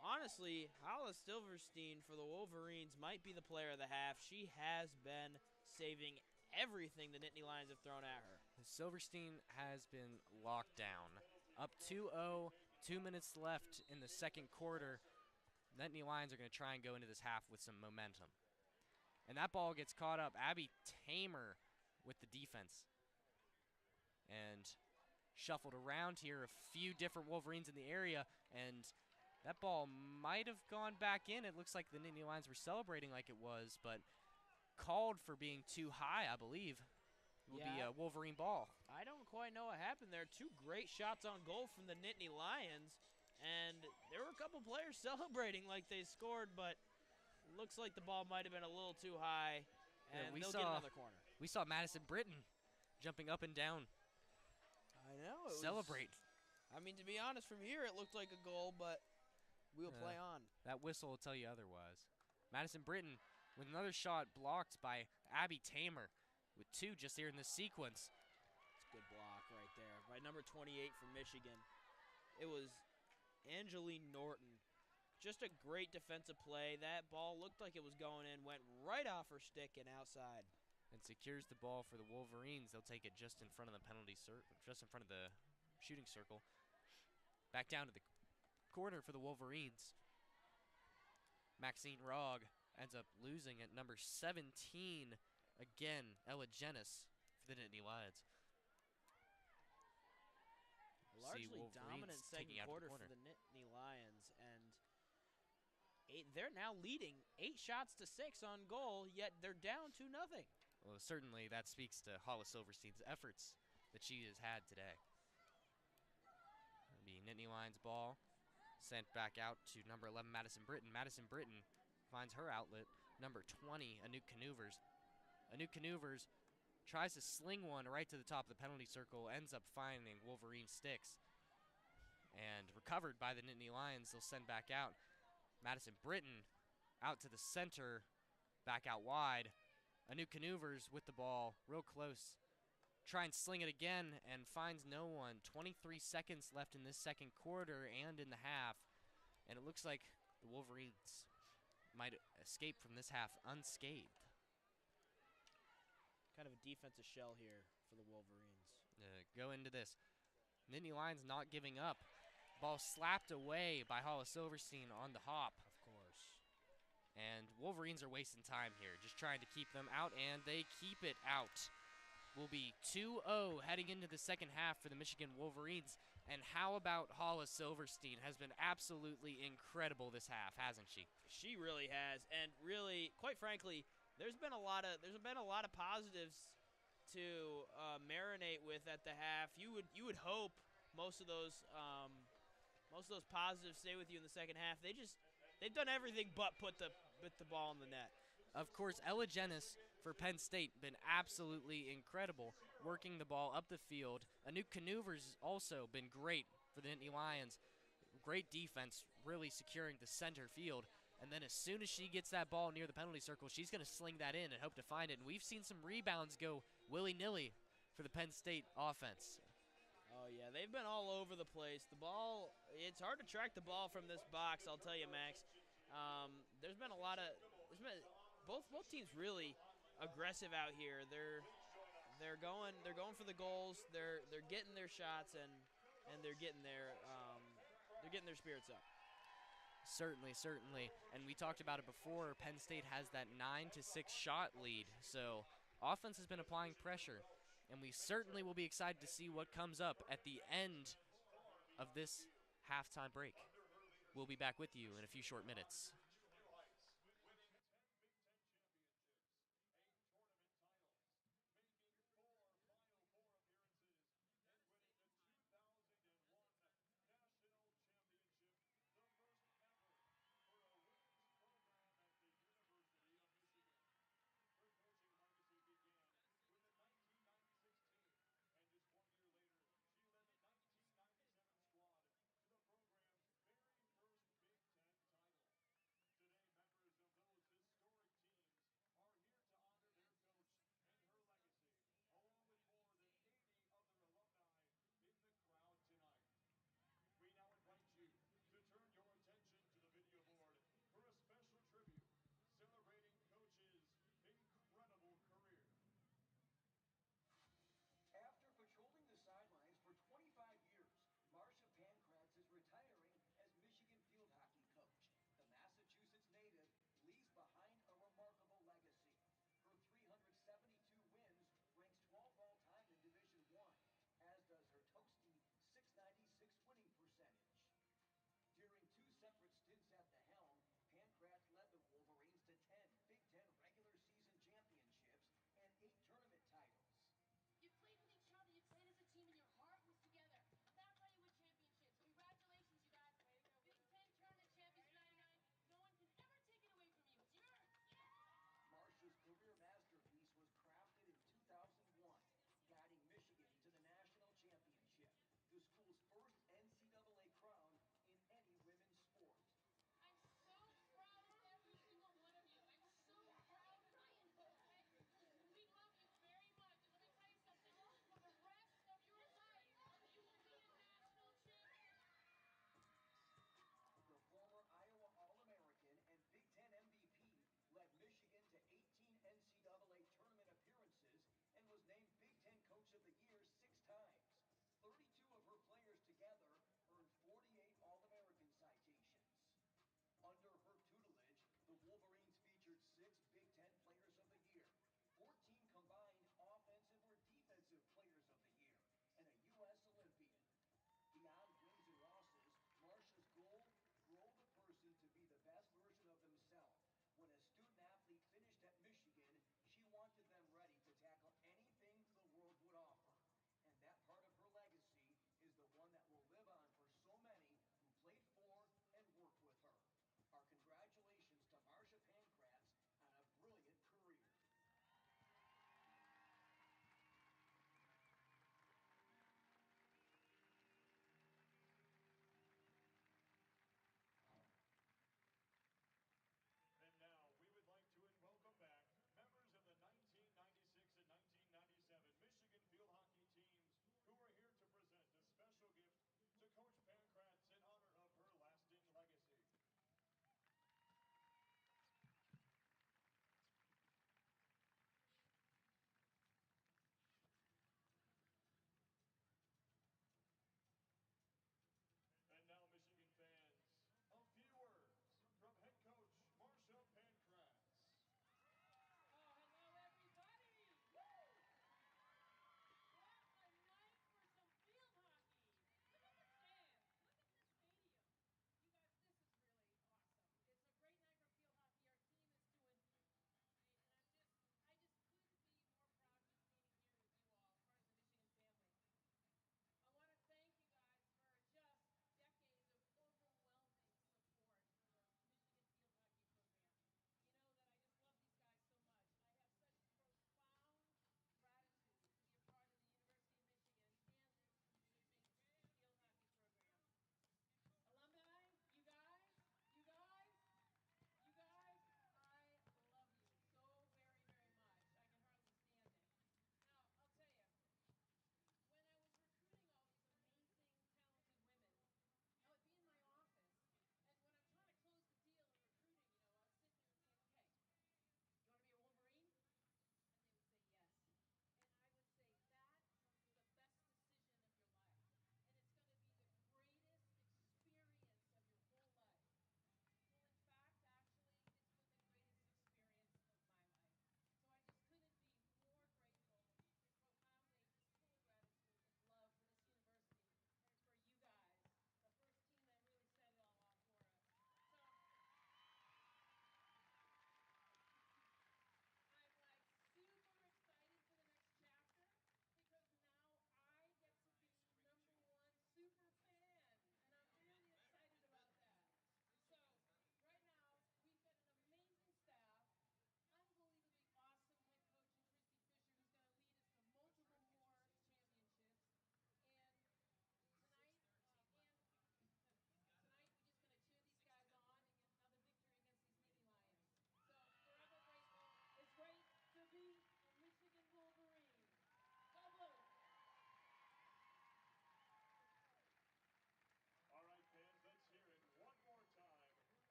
Honestly, Hollis Silverstein for the Wolverines might be the player of the half. She has been saving everything the Nittany Lions have thrown at her. Silverstein has been locked down. Up 2-0, 2 minutes left in the second quarter. Nittany Lions are going to try and go into this half with some momentum. And that ball gets caught up. Abby Tamer with the defense. And shuffled around here, a few different Wolverines in the area, and that ball might have gone back in. It looks like the Nittany Lions were celebrating like it was, but called for being too high, I believe. Will be a Wolverine ball. I don't quite know what happened there. 2 great shots on goal from the Nittany Lions, and there were a couple players celebrating like they scored, but looks like the ball might have been a little too high, and they'll get another corner. We saw Madison Britton jumping up and down. I know. Celebrate. I mean, to be honest, from here it looked like a goal, but we'll play on. That whistle will tell you otherwise. Madison Britton with another shot blocked by Abby Tamer with 2 just here in this sequence. It's a good block right there by number 28 from Michigan. It was Angeline Norton. Just a great defensive play. That ball looked like it was going in, went right off her stick and outside. And secures the ball for the Wolverines. They'll take it just in front of the penalty circle, just in front of the shooting circle. Back down to the corner for the Wolverines. Maxine Rogg ends up losing at number 17. Again, Ella Jenis for the Nittany Lions. Largely dominant second quarter for the Nittany Lions, and they're now leading 8 shots to 6 on goal, yet they're down 2-0. Well, certainly that speaks to Hollis Silverstein's efforts that she has had today. It'll be Nittany Lions ball sent back out to number 11, Madison Britton. Madison Britton finds her outlet. Number 20, Anouk Canouvers. Anouk Canouvers tries to sling one right to the top of the penalty circle, ends up finding Wolverine sticks. And recovered by the Nittany Lions, they'll send back out. Madison Britton out to the center, back out wide. Anouk Canouvers with the ball, real close. Try and sling it again and finds no one. 23 seconds left in this second quarter and in the half. And it looks like the Wolverines might escape from this half unscathed. Kind of a defensive shell here for the Wolverines. Go into this. Nittany Lions not giving up. Ball slapped away by Hollis Silverstein on the hop. Of course. And Wolverines are wasting time here, just trying to keep them out, and they keep it out. Will be 2-0 heading into the second half for the Michigan Wolverines. And how about Hollis Silverstein? Has been absolutely incredible this half, hasn't she? She really has, and really, quite frankly, there's been a lot of positives to marinate with at the half. You would hope most of those positives stay with you in the second half. They've done everything but put the ball in the net. Of course, Ella Jenis for Penn State been absolutely incredible, working the ball up the field. Anouk Canouvers also been great for the Nittany Lions. Great defense, really securing the center field. And then as soon as she gets that ball near the penalty circle, she's going to sling that in and hope to find it. And we've seen some rebounds go willy-nilly for the Penn State offense. Oh, yeah, they've been all over the place. The ball, it's hard to track the ball from this box, I'll tell you, Max. There's been both teams really aggressive out here. They're going for the goals. They're getting their shots and they're getting their spirits up. Certainly. And we talked about it before. Penn State has that 9-6 shot lead. So offense has been applying pressure. And we certainly will be excited to see what comes up at the end of this halftime break. We'll be back with you in a few short minutes.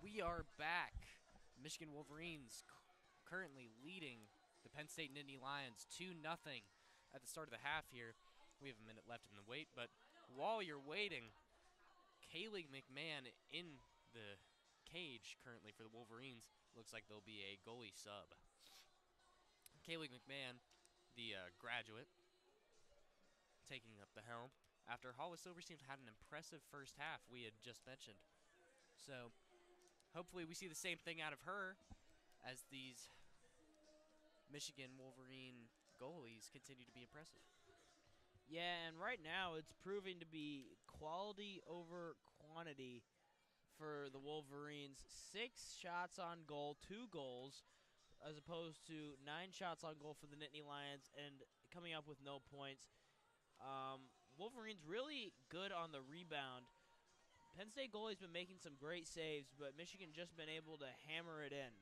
We are back. Michigan Wolverines currently leading the Penn State Nittany Lions 2-0 at the start of the half here. We have a minute left in the wait, but while you're waiting, Kaylee McMahon in the cage currently for the Wolverines. Looks like there'll be a goalie sub. Kaylee McMahon, the graduate, taking up the helm after Hollis Silverstein had an impressive first half we had just mentioned. So hopefully we see the same thing out of her as these Michigan Wolverine goalies continue to be impressive. Yeah, and right now it's proving to be quality over quantity for the Wolverines. 6 shots on goal, 2 goals, as opposed to 9 shots on goal for the Nittany Lions and coming up with no points. Wolverines really good on the rebound. Penn State goalie's been making some great saves, but Michigan just been able to hammer it in.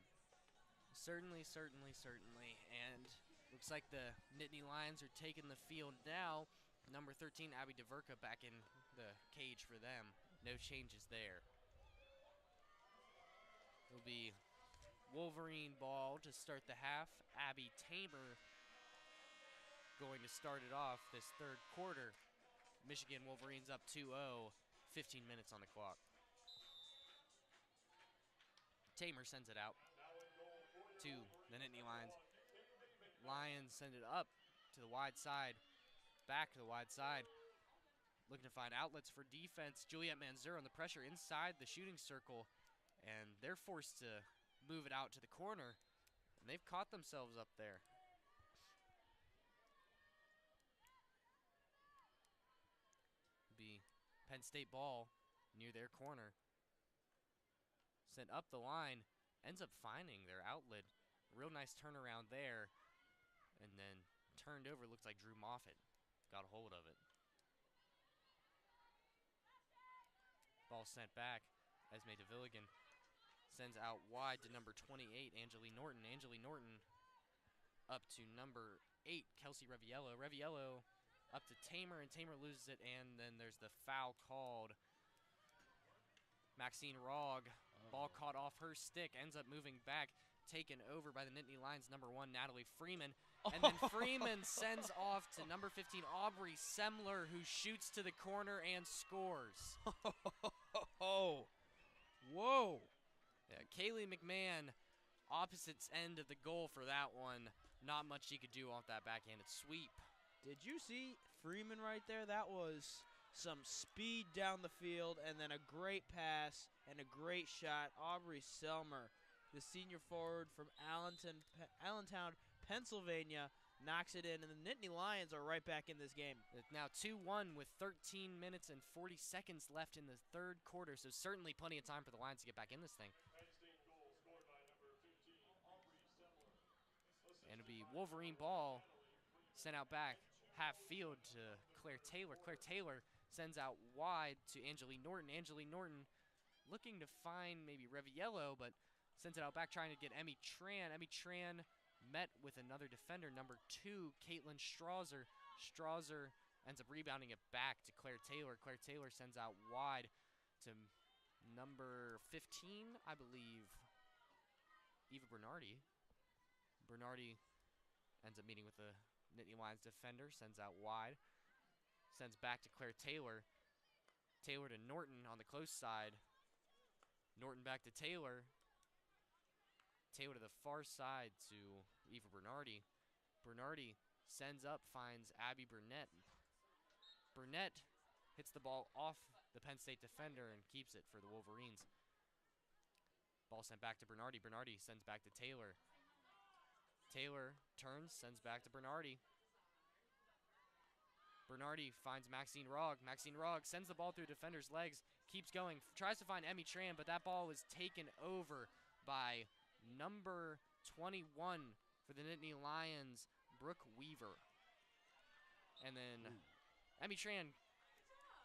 Certainly. And looks like the Nittany Lions are taking the field now. Number 13, Abby DeVerka, back in the cage for them. No changes there. It'll be Wolverine ball to start the half. Abby Tamer going to start it off this third quarter. Michigan Wolverines up 2-0, 15 minutes on the clock. Tamer sends it out to the Nittany Lions. Lions send it up to the wide side, back to the wide side. Looking to find outlets for defense. Juliet Manzur on the pressure inside the shooting circle, and they're forced to move it out to the corner, and they've caught themselves up there. Be Penn State ball near their corner. Sent up the line, ends up finding their outlet. Real nice turnaround there, and then turned over. Looks like Drew Moffitt got a hold of it. Ball sent back. Esme DeVilligan sends out wide to number 28, Angeli Norton. Angeli Norton up to number 8, Kelsey Reviello. Reviello up to Tamer, and Tamer loses it, and then there's the foul called. Maxine Rogg, ball caught off her stick, ends up moving back, taken over by the Nittany Lions, number 1, Natalie Freeman. And then Freeman sends off to number 15, Aubrey Semler, who shoots to the corner and scores. Oh, whoa. Yeah, Kaylee McMahon, opposite end of the goal for that one. Not much she could do off that backhanded sweep. Did you see Freeman right there? That was some speed down the field, and then a great pass and a great shot. Aubrey Selmer, the senior forward from Allentown, Pennsylvania, knocks it in, and the Nittany Lions are right back in this game. It's now 2-1 with 13 minutes and 40 seconds left in the third quarter, so certainly plenty of time for the Lions to get back in this thing. And it'll be Wolverine ball sent out back half field to Claire Taylor. Claire Taylor sends out wide to Angeli Norton. Angeli Norton looking to find maybe Reviello, but sends it out back trying to get Emmy Tran. Emmy Tran met with another defender, number 2, Caitlin Strauser. Strauser ends up rebounding it back to Claire Taylor. Claire Taylor sends out wide to number 15, I believe, Eva Bernardi. Bernardi ends up meeting with the Nittany Lions defender, sends out wide, sends back to Claire Taylor. Taylor to Norton on the close side. Norton back to Taylor. Taylor to the far side to Eva Bernardi. Bernardi sends up, finds Abby Burnett. Burnett hits the ball off the Penn State defender and keeps it for the Wolverines. Ball sent back to Bernardi. Bernardi sends back to Taylor. Taylor turns, sends back to Bernardi. Bernardi finds Maxine Rogg. Maxine Rogg sends the ball through defender's legs, keeps going, tries to find Emmy Tran, but that ball was taken over by number 21 for the Nittany Lions, Brooke Weaver. And then Emmy Tran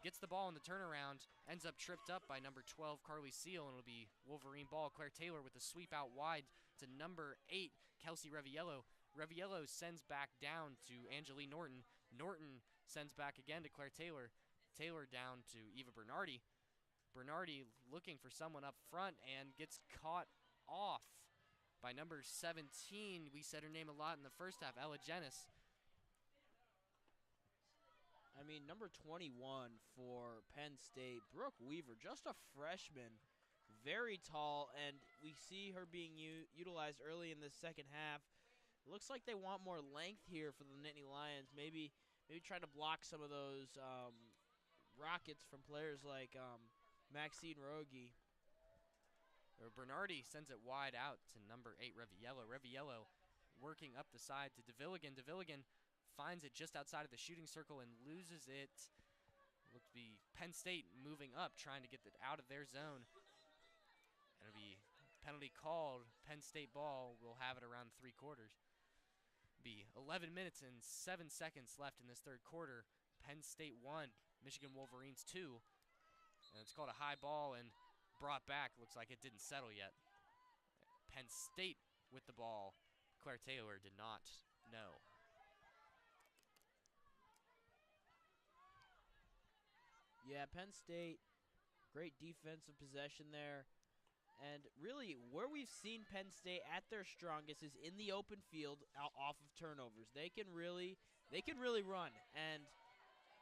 gets the ball in the turnaround, ends up tripped up by number 12, Carly Seal, and it'll be Wolverine ball. Claire Taylor with a sweep out wide to number 8, Kelsey Reviello. Reviello sends back down to Angeli Norton. Norton sends back again to Claire Taylor. Taylor down to Eva Bernardi. Bernardi looking for someone up front and gets caught off by number 17. We said her name a lot in the first half, Ella Genis. I mean, number 21 for Penn State, Brooke Weaver, just a freshman, very tall, and we see her being utilized early in the second half. Looks like they want more length here for the Nittany Lions. Maybe try to block some of those rockets from players like Maxine Rogi. Bernardi sends it wide out to number 8, Reviello. Reviello working up the side to DeVilligan. DeVilligan finds it just outside of the shooting circle and loses it. Looks to be Penn State moving up, trying to get it out of their zone. It'll be penalty called. Penn State ball. We'll have it around 3/4. Be 11 minutes and 7 seconds left in this third quarter. Penn State 1, Michigan Wolverines 2. And it's called a high ball and brought back. Looks like it didn't settle yet. Penn State with the ball. Claire Taylor did not know. Yeah, Penn State, great defensive possession there. And really, where we've seen Penn State at their strongest is in the open field off of turnovers. They can really run. And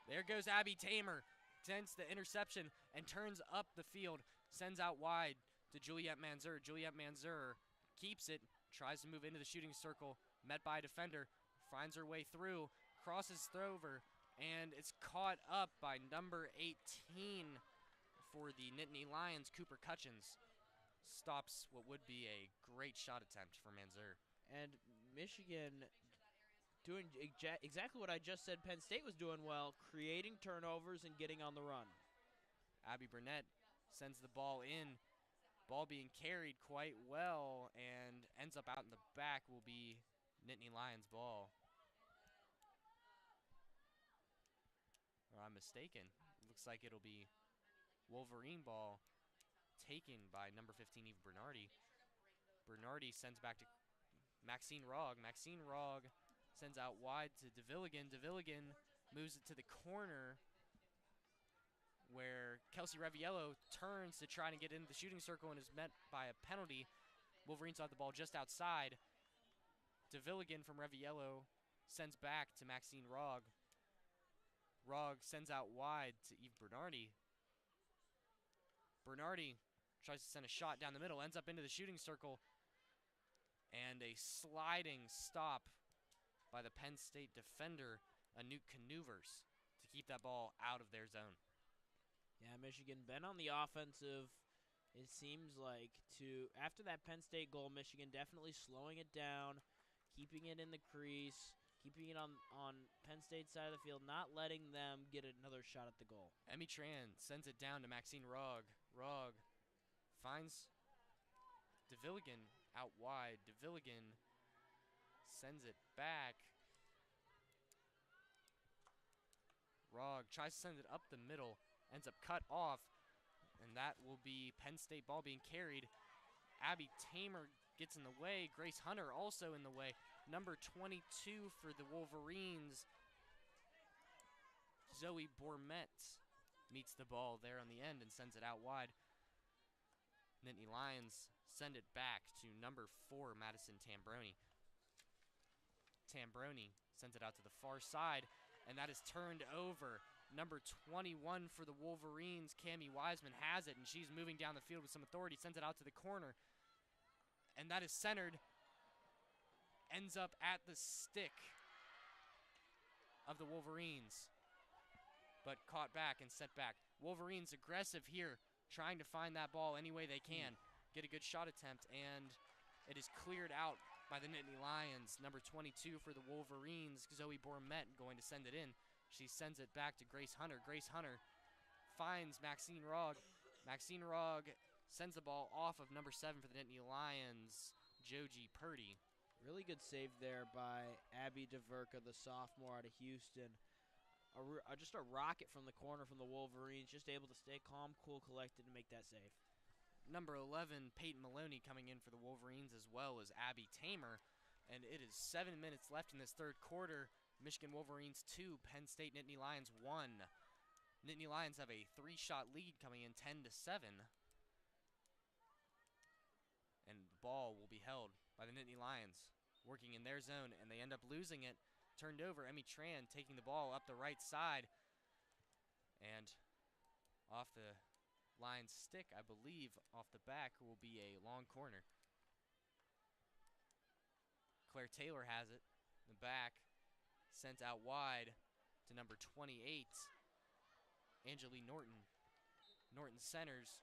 there goes Abby Tamer. Sends the interception and turns up the field. Sends out wide to Juliette Manzer. Juliette Manzer keeps it. Tries to move into the shooting circle. Met by a defender. Finds her way through. Crosses over. And it's caught up by number 18 for the Nittany Lions, Cooper Cutchins. Stops what would be a great shot attempt for Manzer. And Michigan doing exactly what I just said Penn State was doing well, creating turnovers and getting on the run. Abby Burnett sends the ball in. Ball being carried quite well and ends up out in the back. Will be Nittany Lions ball. Or I'm mistaken. Looks like it'll be Wolverine ball taken by number 15, Eve Bernardi. Bernardi sends back to Maxine Rogg. Maxine Rogg sends out wide to DeVilligan. DeVilligan moves it to the corner where Kelsey Reviello turns to try to get into the shooting circle and is met by a penalty. Wolverines have the ball just outside. DeVilligan from Reviello sends back to Maxine Rogg. Rogg sends out wide to Eve Bernardi. Bernardi tries to send a shot down the middle, ends up into the shooting circle, and a sliding stop by the Penn State defender, Anouk Canuvers, to keep that ball out of their zone. Yeah, Michigan been on the offensive, it seems like, after that Penn State goal, Michigan definitely slowing it down, keeping it in the crease, keeping it on Penn State's side of the field, not letting them get another shot at the goal. Emmy Tran sends it down to Maxine Rogg. Rogg finds DeVilligan out wide. DeVilligan sends it back. Rogg tries to send it up the middle, ends up cut off, and that will be Penn State ball being carried. Abby Tamer gets in the way. Grace Hunter also in the way. Number 22 for the Wolverines, Zoe Bourmet, meets the ball there on the end and sends it out wide. Nittany Lions send it back to number 4, Madison Tambroni. Tambroni sends it out to the far side, and that is turned over. Number 21 for the Wolverines, Cammie Wiseman, has it, and she's moving down the field with some authority, sends it out to the corner, and that is centered. Ends up at the stick of the Wolverines, but caught back and set back. Wolverines aggressive here, trying to find that ball any way they can. Get a good shot attempt, and it is cleared out by the Nittany Lions. Number 22 for the Wolverines, Zoe Bourmet, going to send it in. She sends it back to Grace Hunter. Grace Hunter finds Maxine Rogg. Maxine Rogg sends the ball off of number 7 for the Nittany Lions, Joji Purdy. Really good save there by Abby DeVerka, the sophomore out of Houston. Just a rocket from the corner from the Wolverines, just able to stay calm, cool, collected, and make that save. Number 11, Peyton Maloney, coming in for the Wolverines, as well as Abby Tamer. And it is 7 minutes left in this third quarter. Michigan Wolverines 2, Penn State Nittany Lions 1. Nittany Lions have a 3-shot lead coming in 10-7. And the ball will be held by the Nittany Lions, working in their zone, and they end up losing it. Turned over, Emmy Tran taking the ball up the right side. And off the Lions stick, I believe, off the back will be a long corner. Claire Taylor has it in the back, sent out wide to number 28, Angelique Norton. Norton centers,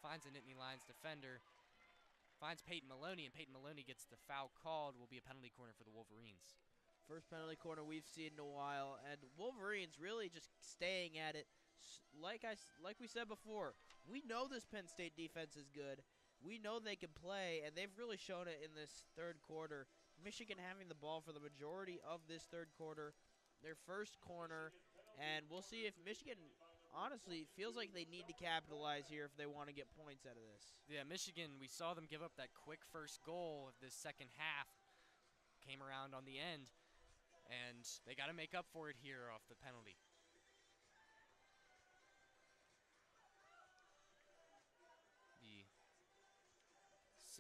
finds a Nittany Lions defender, finds Peyton Maloney, and Peyton Maloney gets the foul called. Will be a penalty corner for the Wolverines. First penalty corner we've seen in a while, and Wolverines really just staying at it. Like we said before, we know this Penn State defense is good. We know they can play, and they've really shown it in this third quarter. Michigan having the ball for the majority of this third quarter, their first corner, and we'll see if Michigan honestly feels like they need to capitalize here if they want to get points out of this. Yeah, Michigan, we saw them give up that quick first goal of this second half. Came around on the end, and they got to make up for it here off the penalty. The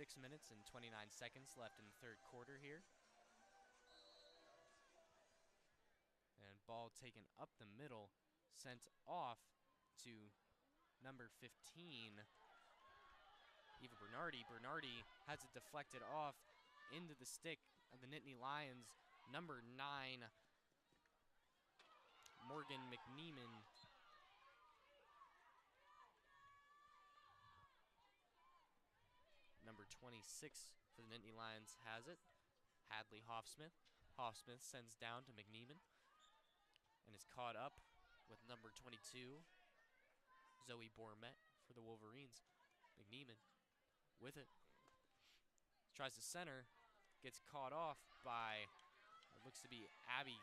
6 minutes and 29 seconds left in the third quarter here. And ball taken up the middle, sent off to number 15, Eva Bernardi. Bernardi has it deflected off into the stick of the Nittany Lions. Number 9, Morgan McNeeman. Number 26 for the Nittany Lions has it. Hadley Hoffsmith. Hoffsmith sends down to McNeeman and is caught up with number 22, Zoe Bourmet for the Wolverines. McNeeman with it. Tries to center, gets caught off by what looks to be Abby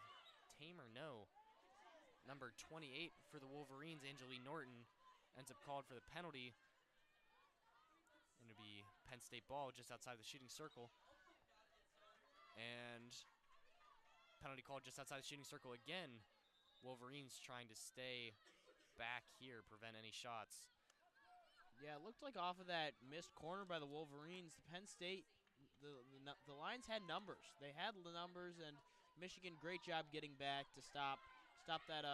Tamer. No. Number 28 for the Wolverines, Angelique Norton, ends up called for the penalty. And it'll be Penn State ball just outside the shooting circle. And penalty called just outside the shooting circle again. Wolverines trying to stay back here, prevent any shots. Yeah, it looked like off of that missed corner by the Wolverines, the Penn State, the Lions had numbers. They had the numbers, and Michigan, great job getting back to stop that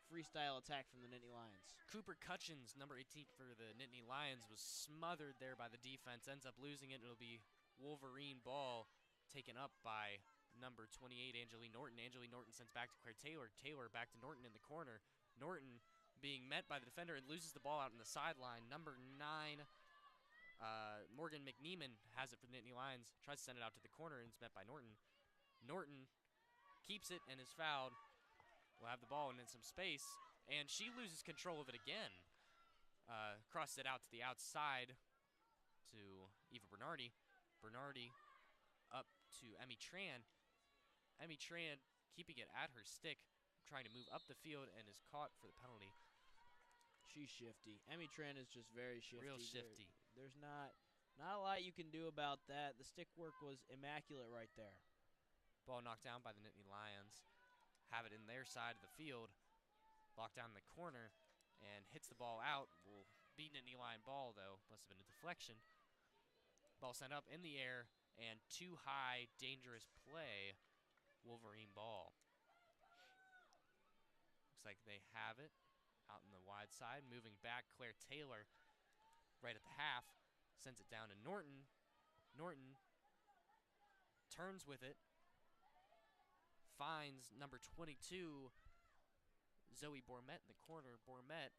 freestyle attack from the Nittany Lions. Cooper Cutchins, number 18 for the Nittany Lions, was smothered there by the defense, ends up losing it. It'll be Wolverine ball taken up by number 28, Angelique Norton. Angelique Norton sends back to Claire Taylor. Taylor back to Norton in the corner. Norton being met by the defender and loses the ball out on the sideline. Number 9, Morgan McNeeman has it for the Nittany Lions. Tries to send it out to the corner and is met by Norton. Norton keeps it and is fouled. We'll have the ball and in some space, and she loses control of it again. Crosses it out to the outside to Eva Bernardi. Bernardi up to Emmy Tran. Emmy Tran keeping it at her stick, trying to move up the field, and is caught for the penalty. She's shifty. Emmy Tran is just very shifty. Real shifty. There's not a lot you can do about that. The stick work was immaculate right there. Ball knocked down by the Nittany Lions. Have it in their side of the field. Blocked down in the corner and hits the ball out. Will be Nittany Lion ball, though. Must have been a deflection. Ball sent up in the air, and too high, dangerous play. Wolverine ball. Looks like they have it out in the wide side. Moving back, Claire Taylor right at the half. Sends it down to Norton. Norton turns with it. Finds number 22, Zoe Bourmet in the corner. Bourmet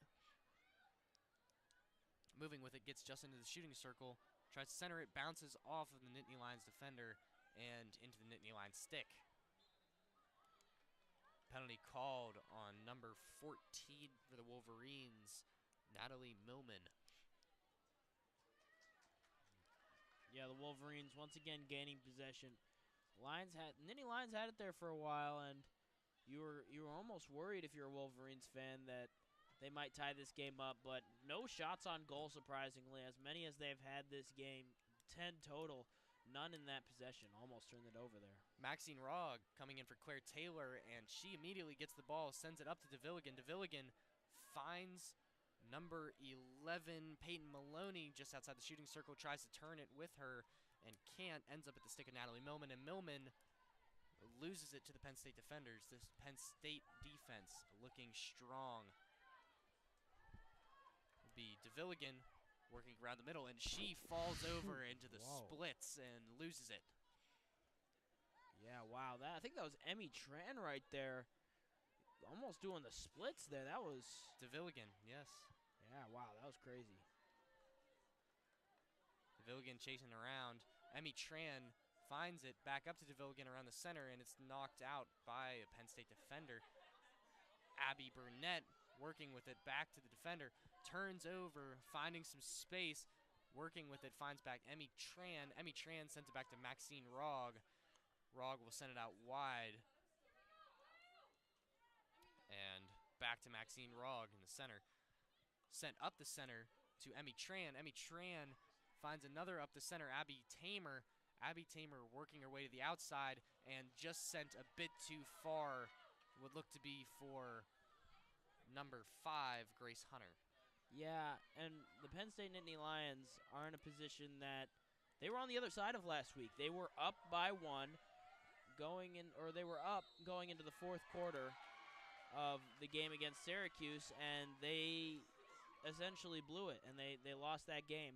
moving with it, gets just into the shooting circle. Tries to center it, bounces off of the Nittany Lions defender and into the Nittany Lions stick. Penalty called on number 14 for the Wolverines, Natalie Millman. Yeah, the Wolverines once again gaining possession. Nittany Lions had it there for a while, and you were almost worried if you're a Wolverines fan that they might tie this game up, but no shots on goal, surprisingly. As many as they've had this game, 10 total, none in that possession. Almost turned it over there. Maxine Rogg coming in for Claire Taylor, and she immediately gets the ball, sends it up to DeVilligan. DeVilligan finds number 11, Peyton Maloney, just outside the shooting circle, tries to turn it with her and can't, ends up at the stick of Natalie Millman, and Millman loses it to the Penn State defenders. This Penn State defense looking strong. Will be DeVilligan working around the middle, and she falls over into the splits and loses it. Yeah, wow. I think that was Emmy Tran right there. Almost doing the splits there. That was DeVilligan, yes. Yeah, wow, that was crazy. DeVilligan chasing around. Emmy Tran finds it back up to DeVilligan around the center, and it's knocked out by a Penn State defender. Abby Burnett working with it back to the defender. Turns over, finding some space. Working with it, finds back Emmy Tran. Emmy Tran sends it back to Maxine Rogg. Rogg will send it out wide. And back to Maxine Rogg in the center. Sent up the center to Emmy Tran. Emmy Tran finds another up the center, Abby Tamer. Abby Tamer working her way to the outside and just sent a bit too far. Would look to be for number 5, Grace Hunter. Yeah, and the Penn State Nittany Lions are in a position that they were on the other side of last week. They were up by 1 going into the fourth quarter of the game against Syracuse, and they essentially blew it, and they lost that game.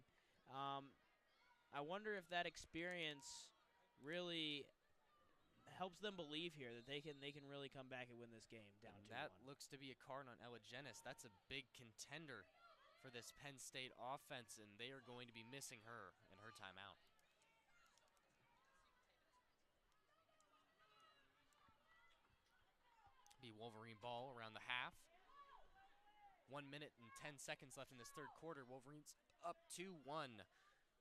I wonder if that experience really helps them believe here that they can really come back and win this game down 2-1. That looks to be a card on Ella Jenis. That's a big contender for this Penn State offense, and they are going to be missing her in her timeout. Be Wolverine ball around the half. 1 minute and 10 seconds left in this third quarter. Wolverines up 2-1.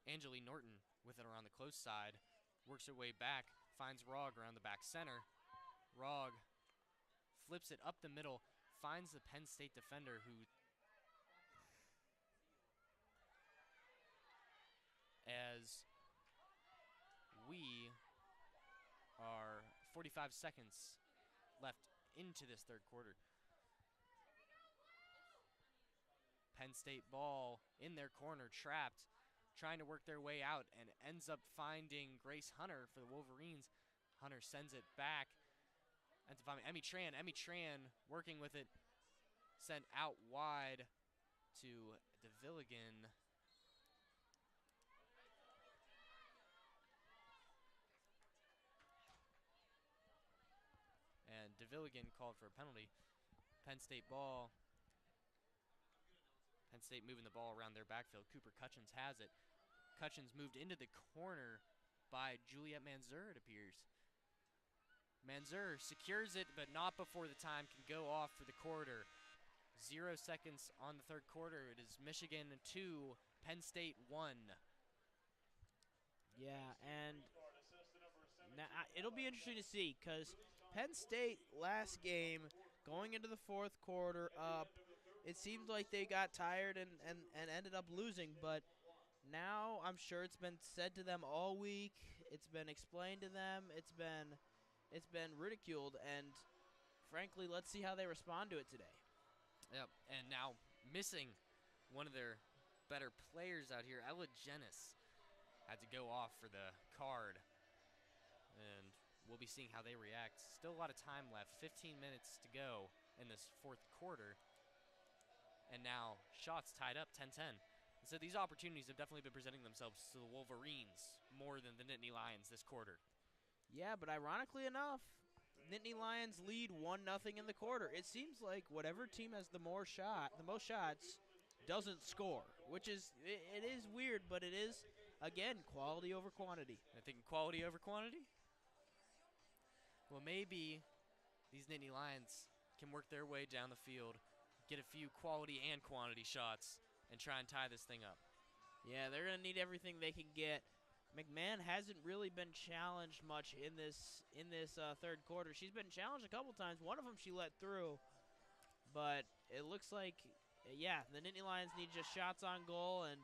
Angeli Norton with it around the close side. Works her way back. Finds Rogg around the back center. Rogg flips it up the middle. Finds the Penn State defender who, as we are 45 seconds left into this third quarter. Penn State ball in their corner, trapped, trying to work their way out, and ends up finding Grace Hunter for the Wolverines. Hunter sends it back. And to find Emmy Tran. Emmy Tran working with it, sent out wide to DeVilligan. And DeVilligan called for a penalty. Penn State ball. Penn State moving the ball around their backfield. Cooper Cutchins has it. Cutchins moved into the corner by Juliet Manzur, it appears. Manzur secures it, but not before the time can go off for the quarter. 0 seconds on the third quarter. It is Michigan 2, Penn State 1. Yeah, and now it'll be interesting to see, because Penn State last game, going into the fourth quarter up, it seemed like they got tired and ended up losing, but now I'm sure it's been said to them all week. It's been explained to them. It's been ridiculed, and frankly, let's see how they respond to it today. Yep, and now missing one of their better players out here, Ella Jenis, had to go off for the card, and we'll be seeing how they react. Still a lot of time left, 15 minutes to go in this fourth quarter. And now shots tied up 10-10. So these opportunities have definitely been presenting themselves to the Wolverines more than the Nittany Lions this quarter. Yeah, but ironically enough, Nittany Lions lead 1-0 in the quarter. It seems like whatever team has the most shots doesn't score, which is it is weird, but it is, again, quality over quantity. I think quality over quantity? Well, maybe these Nittany Lions can work their way down the field, get a few quality and quantity shots, and try and tie this thing up. Yeah, they're going to need everything they can get. McMahon hasn't really been challenged much in this third quarter. She's been challenged a couple times. One of them she let through, but it looks like, yeah, the Nittany Lions need just shots on goal, and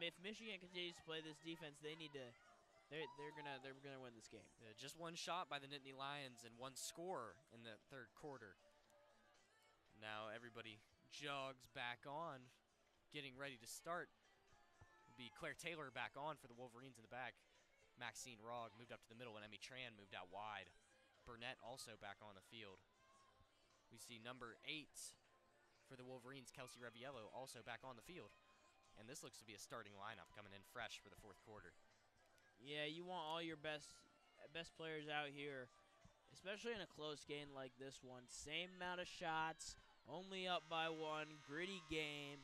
if Michigan continues to play this defense, they're gonna win this game. Yeah, just one shot by the Nittany Lions and one score in the third quarter. Now everybody jogs back on, getting ready to start. It'll be Claire Taylor back on for the Wolverines in the back. Maxine Rogg moved up to the middle, and Emmy Tran moved out wide. Burnett also back on the field. We see number 8 for the Wolverines, Kelsey Reviello, also back on the field. And this looks to be a starting lineup coming in fresh for the fourth quarter. Yeah, you want all your best players out here, especially in a close game like this one. Same amount of shots, only up by 1, gritty game,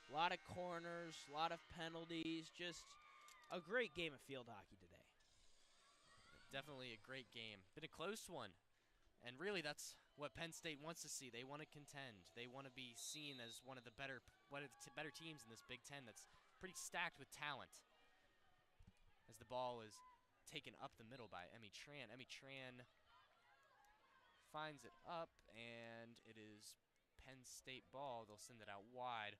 a lot of corners, a lot of penalties, just a great game of field hockey today. Definitely a great game. Been a close one. And really that's what Penn State wants to see. They want to contend. They want to be seen as one of the better teams in this Big Ten that's pretty stacked with talent. As the ball is taken up the middle by Emmy Tran. Emmy Tran finds it up, and it is Penn State ball. They'll send it out wide.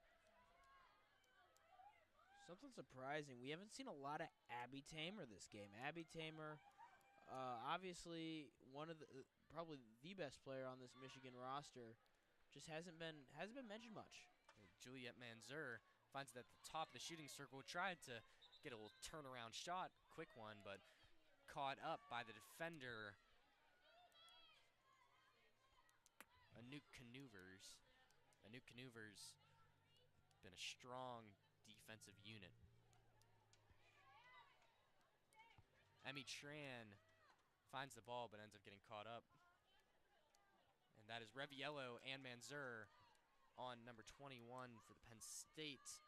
Something surprising. We haven't seen a lot of Abby Tamer this game. Abby Tamer, obviously one of the probably the best player on this Michigan roster, just hasn't been mentioned much. Juliette Manzer finds it at the top of the shooting circle. Tried to get a little turnaround shot, quick one, but caught up by the defender, Anouk Canuvers. Anouk Canuvers been a strong defensive unit. Emmy Tran finds the ball but ends up getting caught up. And that is Reviello and Manzer on number 21 for the Penn State.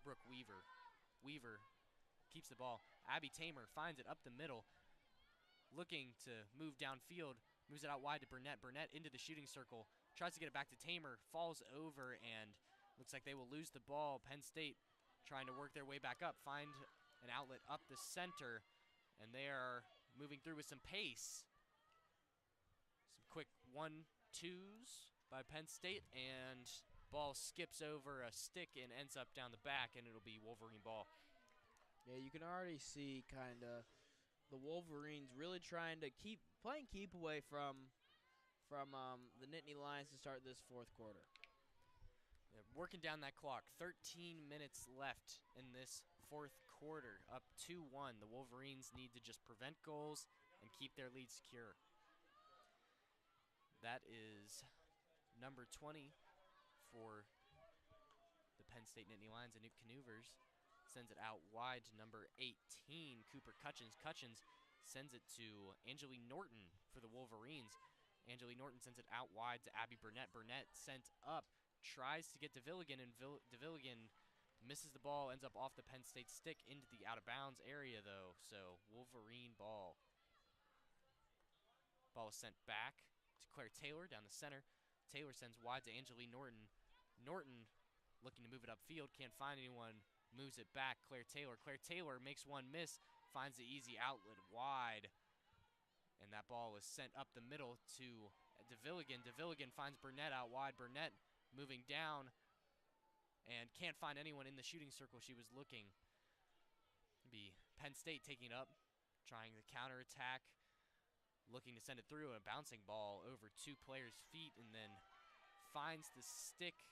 Brooke Weaver. Weaver keeps the ball. Abby Tamer finds it up the middle, looking to move downfield. Moves it out wide to Burnett. Burnett into the shooting circle. Tries to get it back to Tamer. Falls over and looks like they will lose the ball. Penn State trying to work their way back up. Find an outlet up the center. And they are moving through with some pace. Some quick 1-2s by Penn State. And ball skips over a stick and ends up down the back. And it'll be Wolverine ball. Yeah, you can already see kind of the Wolverines really trying to keep away from the Nittany Lions to start this fourth quarter. Yeah, working down that clock. 13 minutes left in this fourth quarter. Up 2-1. The Wolverines need to just prevent goals and keep their lead secure. That is number 20 for the Penn State Nittany Lions. Anouk Canuvers sends it out wide to number 18, Cooper Cutchins. Cutchins sends it to Angeline Norton for the Wolverines. Angeline Norton sends it out wide to Abby Burnett. Burnett sent up, tries to get to Villigan, and DeVilligan misses the ball, ends up off the Penn State stick into the out-of-bounds area, though. So, Wolverine ball. Ball is sent back to Claire Taylor down the center. Taylor sends wide to Angeline Norton. Norton looking to move it upfield, can't find anyone, moves it back. Claire Taylor. Claire Taylor makes one miss, finds the easy outlet wide. And that ball is sent up the middle to DeVilligan. DeVilligan finds Burnett out wide. Burnett moving down and can't find anyone in the shooting circle she was looking. It'll be Penn State taking it up, trying to counterattack, looking to send it through, and a bouncing ball over 2 players' feet, and then finds the stick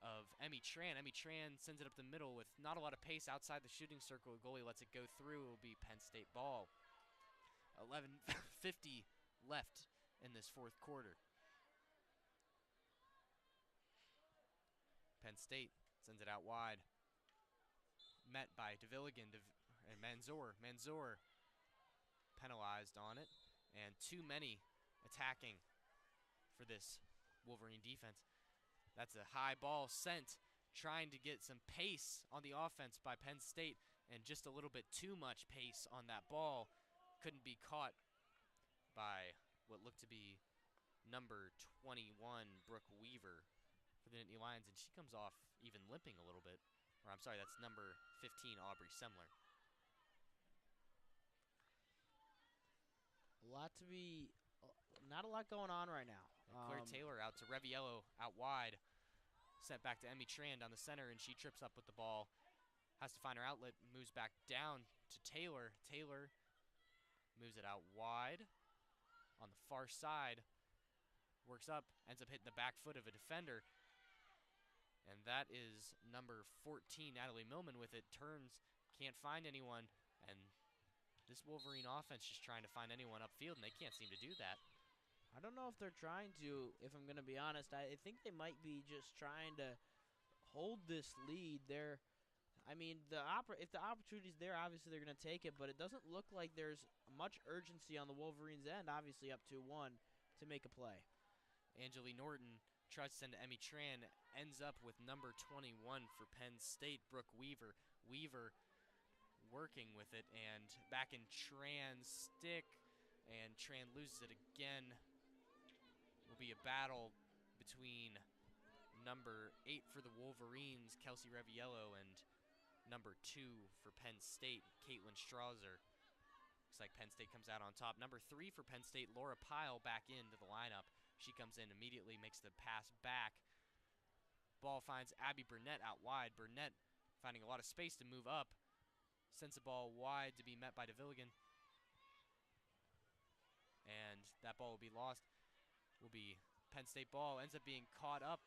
of Emmy Tran. Emmy Tran sends it up the middle with not a lot of pace outside the shooting circle. The goalie lets it go through. It will be Penn State ball. 11:50 left in this fourth quarter. Penn State sends it out wide. Met by DeVilligan and Manzor. Manzor penalized on it. And too many attacking for this Wolverine defense. That's a high ball sent, trying to get some pace on the offense by Penn State, and just a little bit too much pace on that ball. Couldn't be caught by what looked to be number 21, Brooke Weaver, for the Nittany Lions, and she comes off even limping a little bit. Or I'm sorry, that's number 15, Aubrey Semler. Not a lot going on right now. Claire Taylor out to Reviello out wide. Sent back to Emmy Tran down the center, and she trips up with the ball. Has to find her outlet, moves back down to Taylor. Taylor moves it out wide on the far side. works up, ends up hitting the back foot of a defender. And that is number 14, Natalie Millman with it. Turns, can't find anyone. And this Wolverine offense just trying to find anyone upfield, and they can't seem to do that. I don't know if they're trying to, if I'm going to be honest. I think they might be just trying to hold this lead. I mean, if the opportunity's there, obviously they're going to take it, but it doesn't look like there's much urgency on the Wolverines' end, obviously up 2-1, to make a play. Angeli Norton tries to send to Emmy Tran, ends up with number 21 for Penn State, Brooke Weaver. Weaver working with it, and back in Tran's stick, and Tran loses it again. Will be a battle between number 8 for the Wolverines, Kelsey Reviello, and number 2 for Penn State, Caitlin Strauser. Looks like Penn State comes out on top. Number 3 for Penn State, Laura Pyle, back into the lineup. She comes in immediately, makes the pass back. Ball finds Abby Burnett out wide. Burnett finding a lot of space to move up. Sends the ball wide to be met by DeVilligan. And that ball will be lost. Will be Penn State ball. Ends up being caught up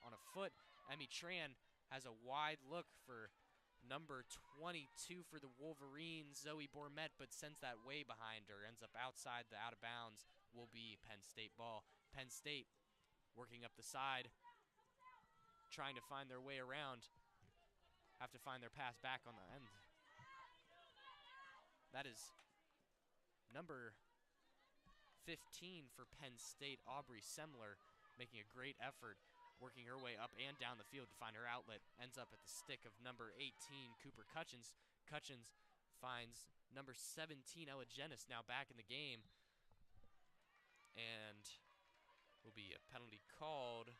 on a foot. Emmy Tran has a wide look for number 22 for the Wolverines, Zoe Bourmet, but sends that way behind her. Ends up outside the out of bounds. Will be Penn State ball. Penn State working up the side, trying to find their way around. Have to find their pass back on the end. That is number 15 for Penn State, Aubrey Semler, making a great effort, working her way up and down the field to find her outlet. Ends up at the stick of number 18, Cooper Cutchins. Cutchins finds number 17, Ella Jennis, now back in the game. And will be a penalty called.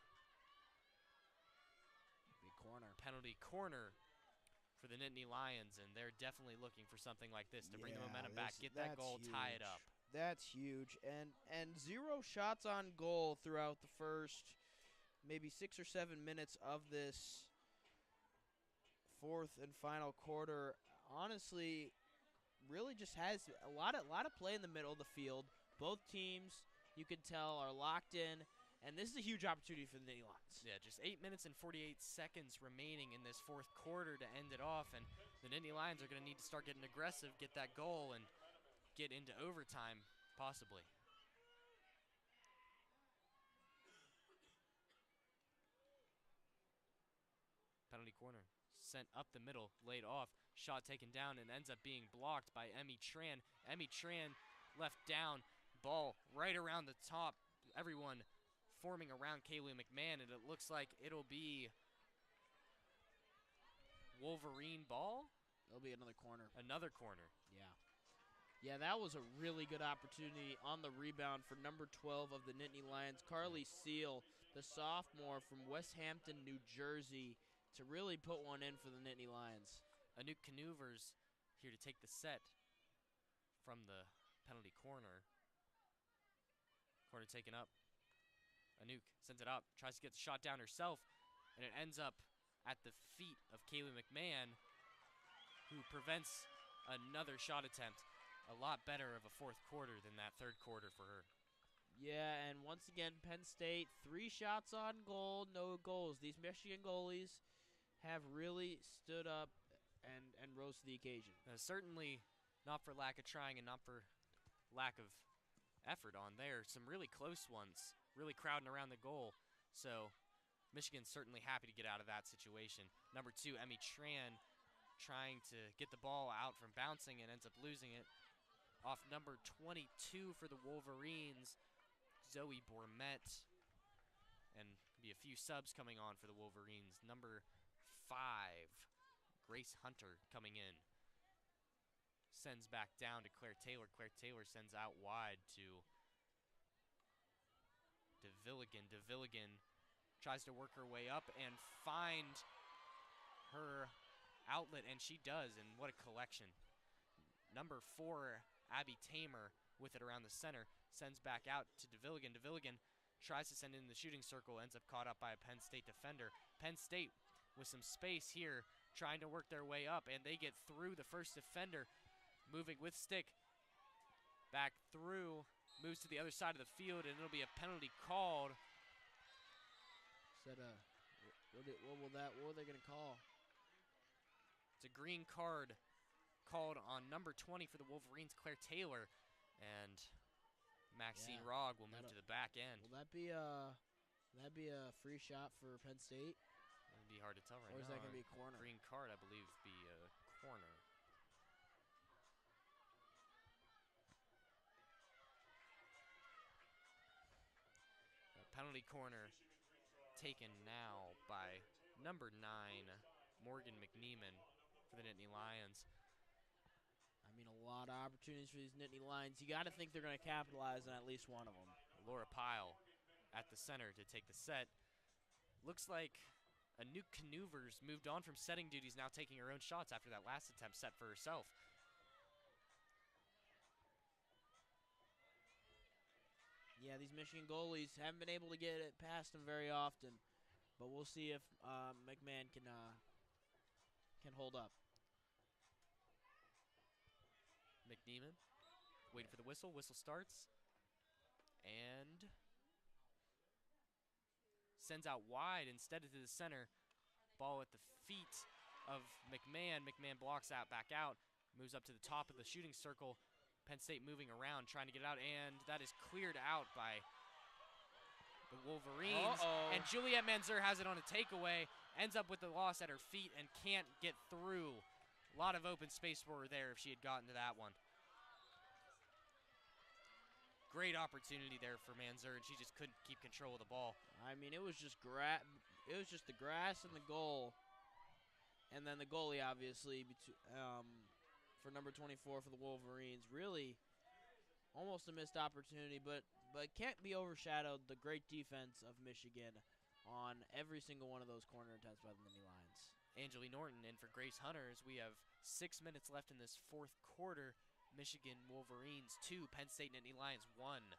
Big corner. Penalty corner for the Nittany Lions, and they're definitely looking for something like this to bring the momentum back, get that goal, huge. tie it up. That's huge. And 0 shots on goal throughout the first maybe 6 or 7 minutes of this fourth and final quarter. Honestly, really just has a lot of play in the middle of the field. Both teams, you can tell, are locked in, and this is a huge opportunity for the Nittany Lions. Yeah, just 8 minutes and 48 seconds remaining in this fourth quarter to end it off, and the Nittany Lions are going to need to start getting aggressive, get that goal, and get into overtime, possibly. Penalty corner, sent up the middle, laid off, shot taken down, and ends up being blocked by Emmy Tran. Emmy Tran left down, ball right around the top. Everyone forming around Kaylee McMahon, and it looks like it'll be Wolverine ball. It'll be another corner. Another corner. Yeah. Yeah, that was a really good opportunity on the rebound for number 12 of the Nittany Lions, Carly Seal, the sophomore from West Hampton, New Jersey, to really put one in for the Nittany Lions. Anouk Canuvers here to take the set from the penalty corner. Corner taken up. Anouk sends it up, tries to get the shot down herself, and it ends up at the feet of Kaylee McMahon, who prevents another shot attempt. A lot better of a fourth quarter than that third quarter for her. Yeah, and once again, Penn State, 3 shots on goal, no goals. These Michigan goalies have really stood up and rose to the occasion. Certainly not for lack of trying and not for lack of effort on there. Some really close ones, really crowding around the goal. So Michigan's certainly happy to get out of that situation. Number 2, Emmy Tran, trying to get the ball out from bouncing and ends up losing it. Off number 22 for the Wolverines, Zoe Bourmet. And be a few subs coming on for the Wolverines. Number 5, Grace Hunter coming in. Sends back down to Claire Taylor. Claire Taylor sends out wide to DeVilligan. DeVilligan tries to work her way up and find her outlet, and she does, and what a collection. Number 4, Abby Tamer with it around the center, sends back out to DeVilligan. DeVilligan tries to send it in the shooting circle, ends up caught up by a Penn State defender. Penn State with some space here, trying to work their way up, and they get through the first defender, moving with stick. Back through moves to the other side of the field, and it'll be a penalty called. Said, what are they going to call? It's a green card called on number 20 for the Wolverines, Claire Taylor, and Maxine Rogg will move to the back end. Will that be a free shot for Penn State? It'll be hard to tell right now. Or is that going to be a corner? Green card, I believe, be a corner. A penalty corner taken now by number 9, Morgan McNeeman for the Nittany Lions. I mean, a lot of opportunities for these Nittany Lions. You got to think they're going to capitalize on at least one of them. Laura Pyle at the center to take the set. Looks like Anouk Canuvers moved on from setting duties, now taking her own shots after that last attempt set for herself. Yeah, these Michigan goalies haven't been able to get it past them very often, but we'll see if McMahon can hold up. McNeeman waiting for the whistle. Whistle starts and sends out wide instead of to the center. Ball at the feet of McMahon. McMahon blocks out, back out, moves up to the top of the shooting circle. Penn State moving around, trying to get it out, and that is cleared out by the Wolverines. And Juliette Manzer has it on a takeaway, ends up with the loss at her feet and can't get through. A lot of open space for her there if she had gotten to that one. Great opportunity there for Manzer, and she just couldn't keep control of the ball. I mean, it was just the grass and the goal, and then the goalie, obviously, for number 24 for the Wolverines. Really almost a missed opportunity, but can't be overshadowed the great defense of Michigan on every single one of those corner attempts by the Nittany Lions. Angelie Norton in for Grace Hunter as we have 6 minutes left in this fourth quarter. Michigan Wolverines 2, Penn State Nittany Lions 1.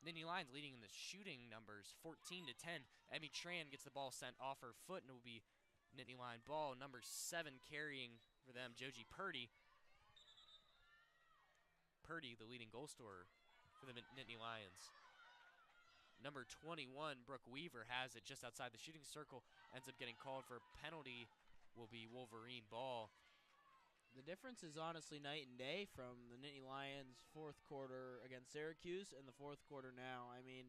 Nittany Lions leading in the shooting numbers 14-10. Emmy Tran gets the ball sent off her foot, and it will be Nittany Lion ball. Number 7 carrying for them, Joji Purdy. Purdy, the leading goal scorer for the Nittany Lions. Number 21, Brooke Weaver, has it just outside the shooting circle. Ends up getting called for a penalty. Will be Wolverine ball. The difference is honestly night and day from the Nittany Lions' fourth quarter against Syracuse and the fourth quarter now. I mean,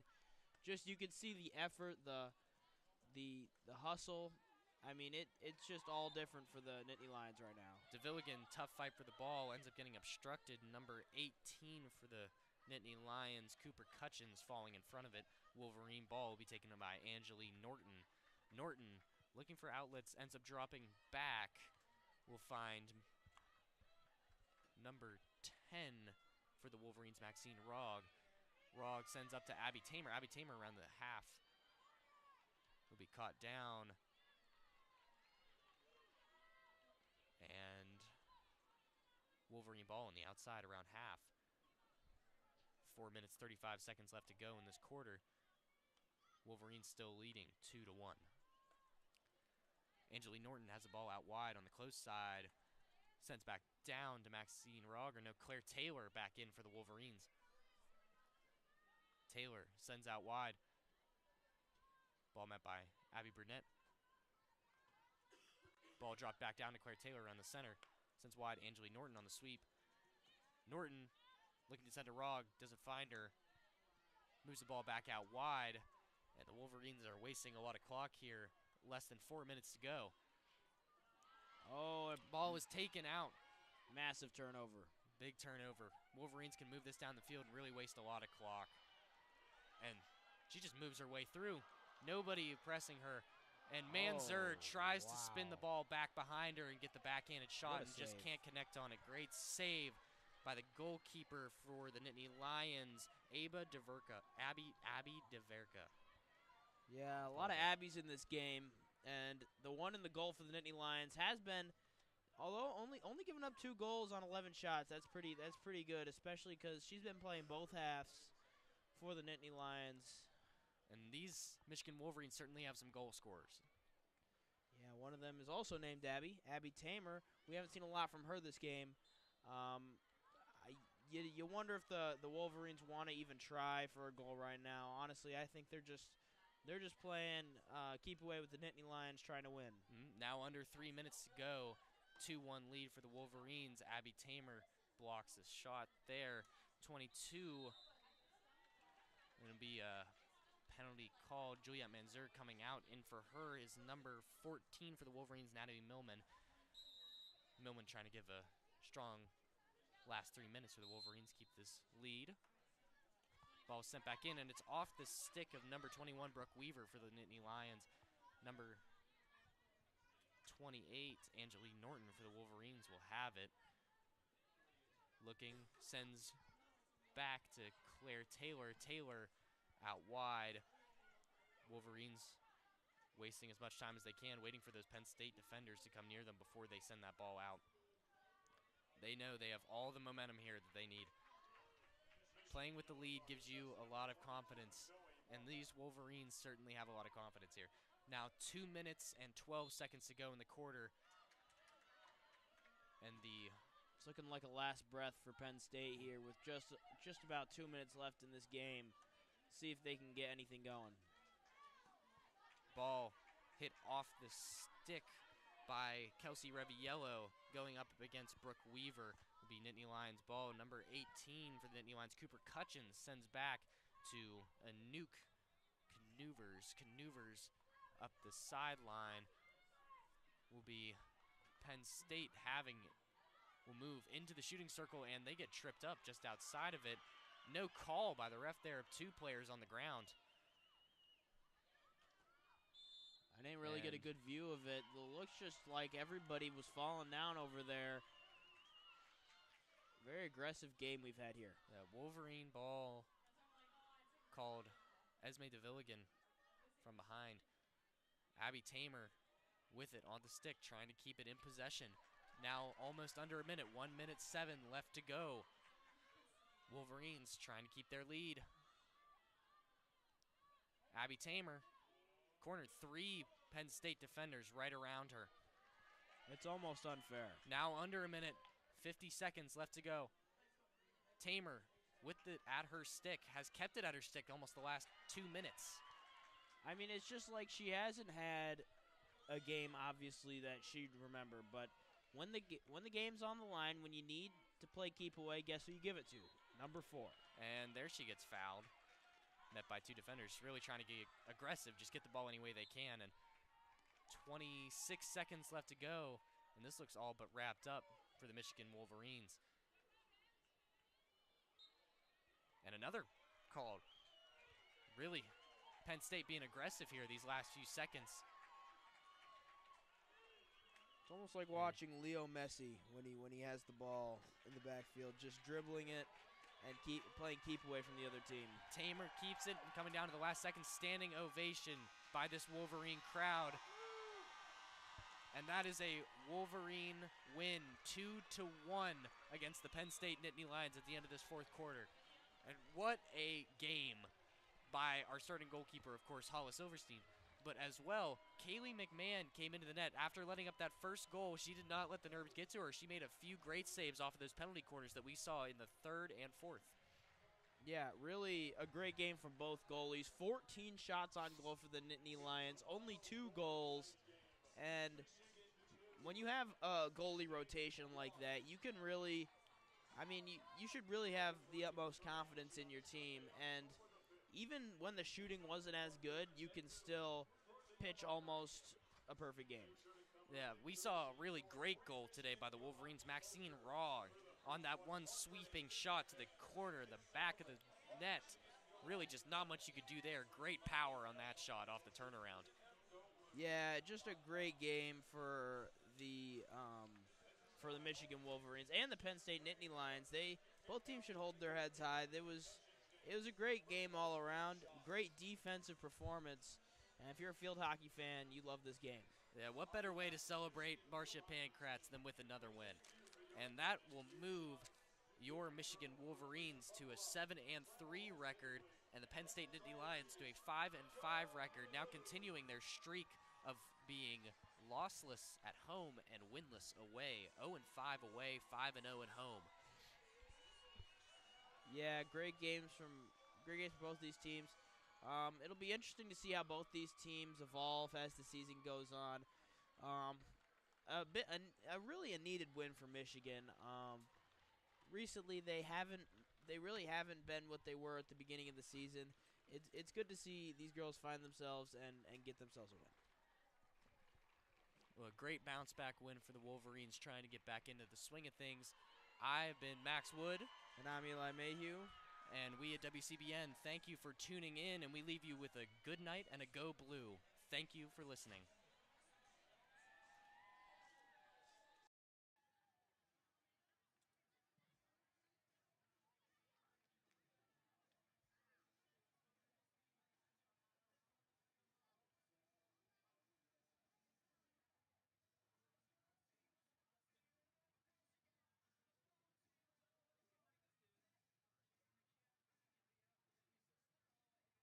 just you can see the effort, the hustle. I mean, it's just all different for the Nittany Lions right now. DeVilligan, tough fight for the ball, ends up getting obstructed. Number 18 for the Nittany Lions, Cooper Cutchins, falling in front of it. Wolverine ball will be taken by Angelie Norton. Norton, looking for outlets, ends up dropping back. We'll find number 10 for the Wolverines, Maxine Rogg. Rogg sends up to Abby Tamer. Abby Tamer around the half will be caught down. And Wolverine ball on the outside around half. 4 minutes, 35 seconds left to go in this quarter. Wolverines still leading 2-1. Angelie Norton has the ball out wide on the close side. Sends back down to Maxine Rogg, or no, Claire Taylor back in for the Wolverines. Taylor sends out wide. Ball met by Abby Burnett. Ball dropped back down to Claire Taylor around the center. Sends wide Angelie Norton on the sweep. Norton looking to send to Rogg, doesn't find her. Moves the ball back out wide. And the Wolverines are wasting a lot of clock here. Less than 4 minutes to go. Oh, ball was taken out. Massive turnover. Big turnover. Wolverines can move this down the field and really waste a lot of clock. And she just moves her way through. Nobody pressing her. And Manzer tries to spin the ball back behind her and get the backhanded shot and just can't connect on it. Great save by the goalkeeper for the Nittany Lions, Abby DeVerka. Yeah, a lot of Abbies in this game. And the one in the goal for the Nittany Lions has been, although only giving up 2 goals on 11 shots. That's pretty good, especially because she's been playing both halves for the Nittany Lions. And these Michigan Wolverines certainly have some goal scorers. Yeah, one of them is also named Abby Tamer. We haven't seen a lot from her this game. you wonder if the Wolverines want to even try for a goal right now. Honestly, I think they're just playing keep away with the Nittany Lions, trying to win. Now under 3 minutes to go, 2-1 lead for the Wolverines. Abby Tamer blocks a shot there. 22. Going to be a penalty called. Juliet Manzer coming out. In for her is number 14 for the Wolverines, Natalie Millman. Millman trying to give a strong last 3 minutes for the Wolverines, keep this lead. Ball sent back in, and it's off the stick of number 21, Brooke Weaver, for the Nittany Lions. Number 28, Angeline Norton, for the Wolverines, will have it. Looking, sends back to Claire Taylor. Taylor out wide. Wolverines wasting as much time as they can, waiting for those Penn State defenders to come near them before they send that ball out. They know they have all the momentum here that they need. Playing with the lead gives you a lot of confidence, and these Wolverines certainly have a lot of confidence here. Now 2 minutes and 12 seconds to go in the quarter. And it's looking like a last breath for Penn State here with just about 2 minutes left in this game. See if they can get anything going. Ball hit off the stick by Kelsey Reviello, going up against Brooke Weaver. Will be Nittany Lions ball. Number 18 for the Nittany Lions, Cooper Cutchins, sends back to Anouk Canouvers up the sideline. Will be Penn State having it. Will move into the shooting circle, and they get tripped up just outside of it. No call by the ref there of 2 players on the ground. I didn't really get a good view of it. It looks just like everybody was falling down over there. Very aggressive game we've had here. The Wolverine ball called Esme DeVilligan from behind. Abby Tamer with it on the stick, trying to keep it in possession. Now almost under a minute, 1 minute 7 left to go. Wolverines trying to keep their lead. Abby Tamer cornered 3 Penn State defenders right around her. It's almost unfair. Now under a minute, 50 seconds left to go. Tamer with it at her stick, has kept it at her stick almost the last 2 minutes. I mean, it's just like she hasn't had a game, obviously, that she'd remember. But when the game's on the line, when you need to play keep away, guess who you give it to? Number 4. And there she gets fouled. Met by 2 defenders, really trying to get aggressive, just get the ball any way they can. And 26 seconds left to go, and this looks all but wrapped up for the Michigan Wolverines. And another call. Really, Penn State being aggressive here these last few seconds. It's almost like watching Leo Messi when he has the ball in the backfield, just dribbling it and playing keep away from the other team. Tamer keeps it, and coming down to the last second, standing ovation by this Wolverine crowd. And that is a Wolverine win, 2-1 against the Penn State Nittany Lions at the end of this 4th quarter. And what a game by our starting goalkeeper, of course, Hollis Silverstein. But as well, Kaylee McMahon came into the net. After letting up that first goal, she did not let the nerves get to her. She made a few great saves off of those penalty corners that we saw in the 3rd and 4th. Yeah, really a great game from both goalies. 14 shots on goal for the Nittany Lions, only 2 goals. And when you have a goalie rotation like that, you can really, I mean, you should really have the utmost confidence in your team. And even when the shooting wasn't as good, you can still pitch almost a perfect game. Yeah, we saw a really great goal today by the Wolverines. Maxine Raw on that one sweeping shot to the corner, the back of the net. Really just not much you could do there. Great power on that shot off the turnaround. Yeah, just a great game for the Michigan Wolverines and the Penn State Nittany Lions. Both teams should hold their heads high. It was a great game all around, great defensive performance, and if you're a field hockey fan, you love this game. Yeah, what better way to celebrate Marcia Pankratz than with another win? And that will move your Michigan Wolverines to a 7-3 record, and the Penn State Nittany Lions to a 5-5 record, now continuing their streak of being lossless at home and winless away. 0-5 away, 5-0 at home. Yeah, great games for both these teams. It'll be interesting to see how both these teams evolve as the season goes on. A really a needed win for Michigan. Recently they really haven't been what they were at the beginning of the season. It's good to see these girls find themselves and get themselves a win. Well, a great bounce back win for the Wolverines trying to get back into the swing of things. I've been Max Wood. And I'm Eli Mayhew. And we at WCBN thank you for tuning in, and we leave you with a good night and a go blue. Thank you for listening.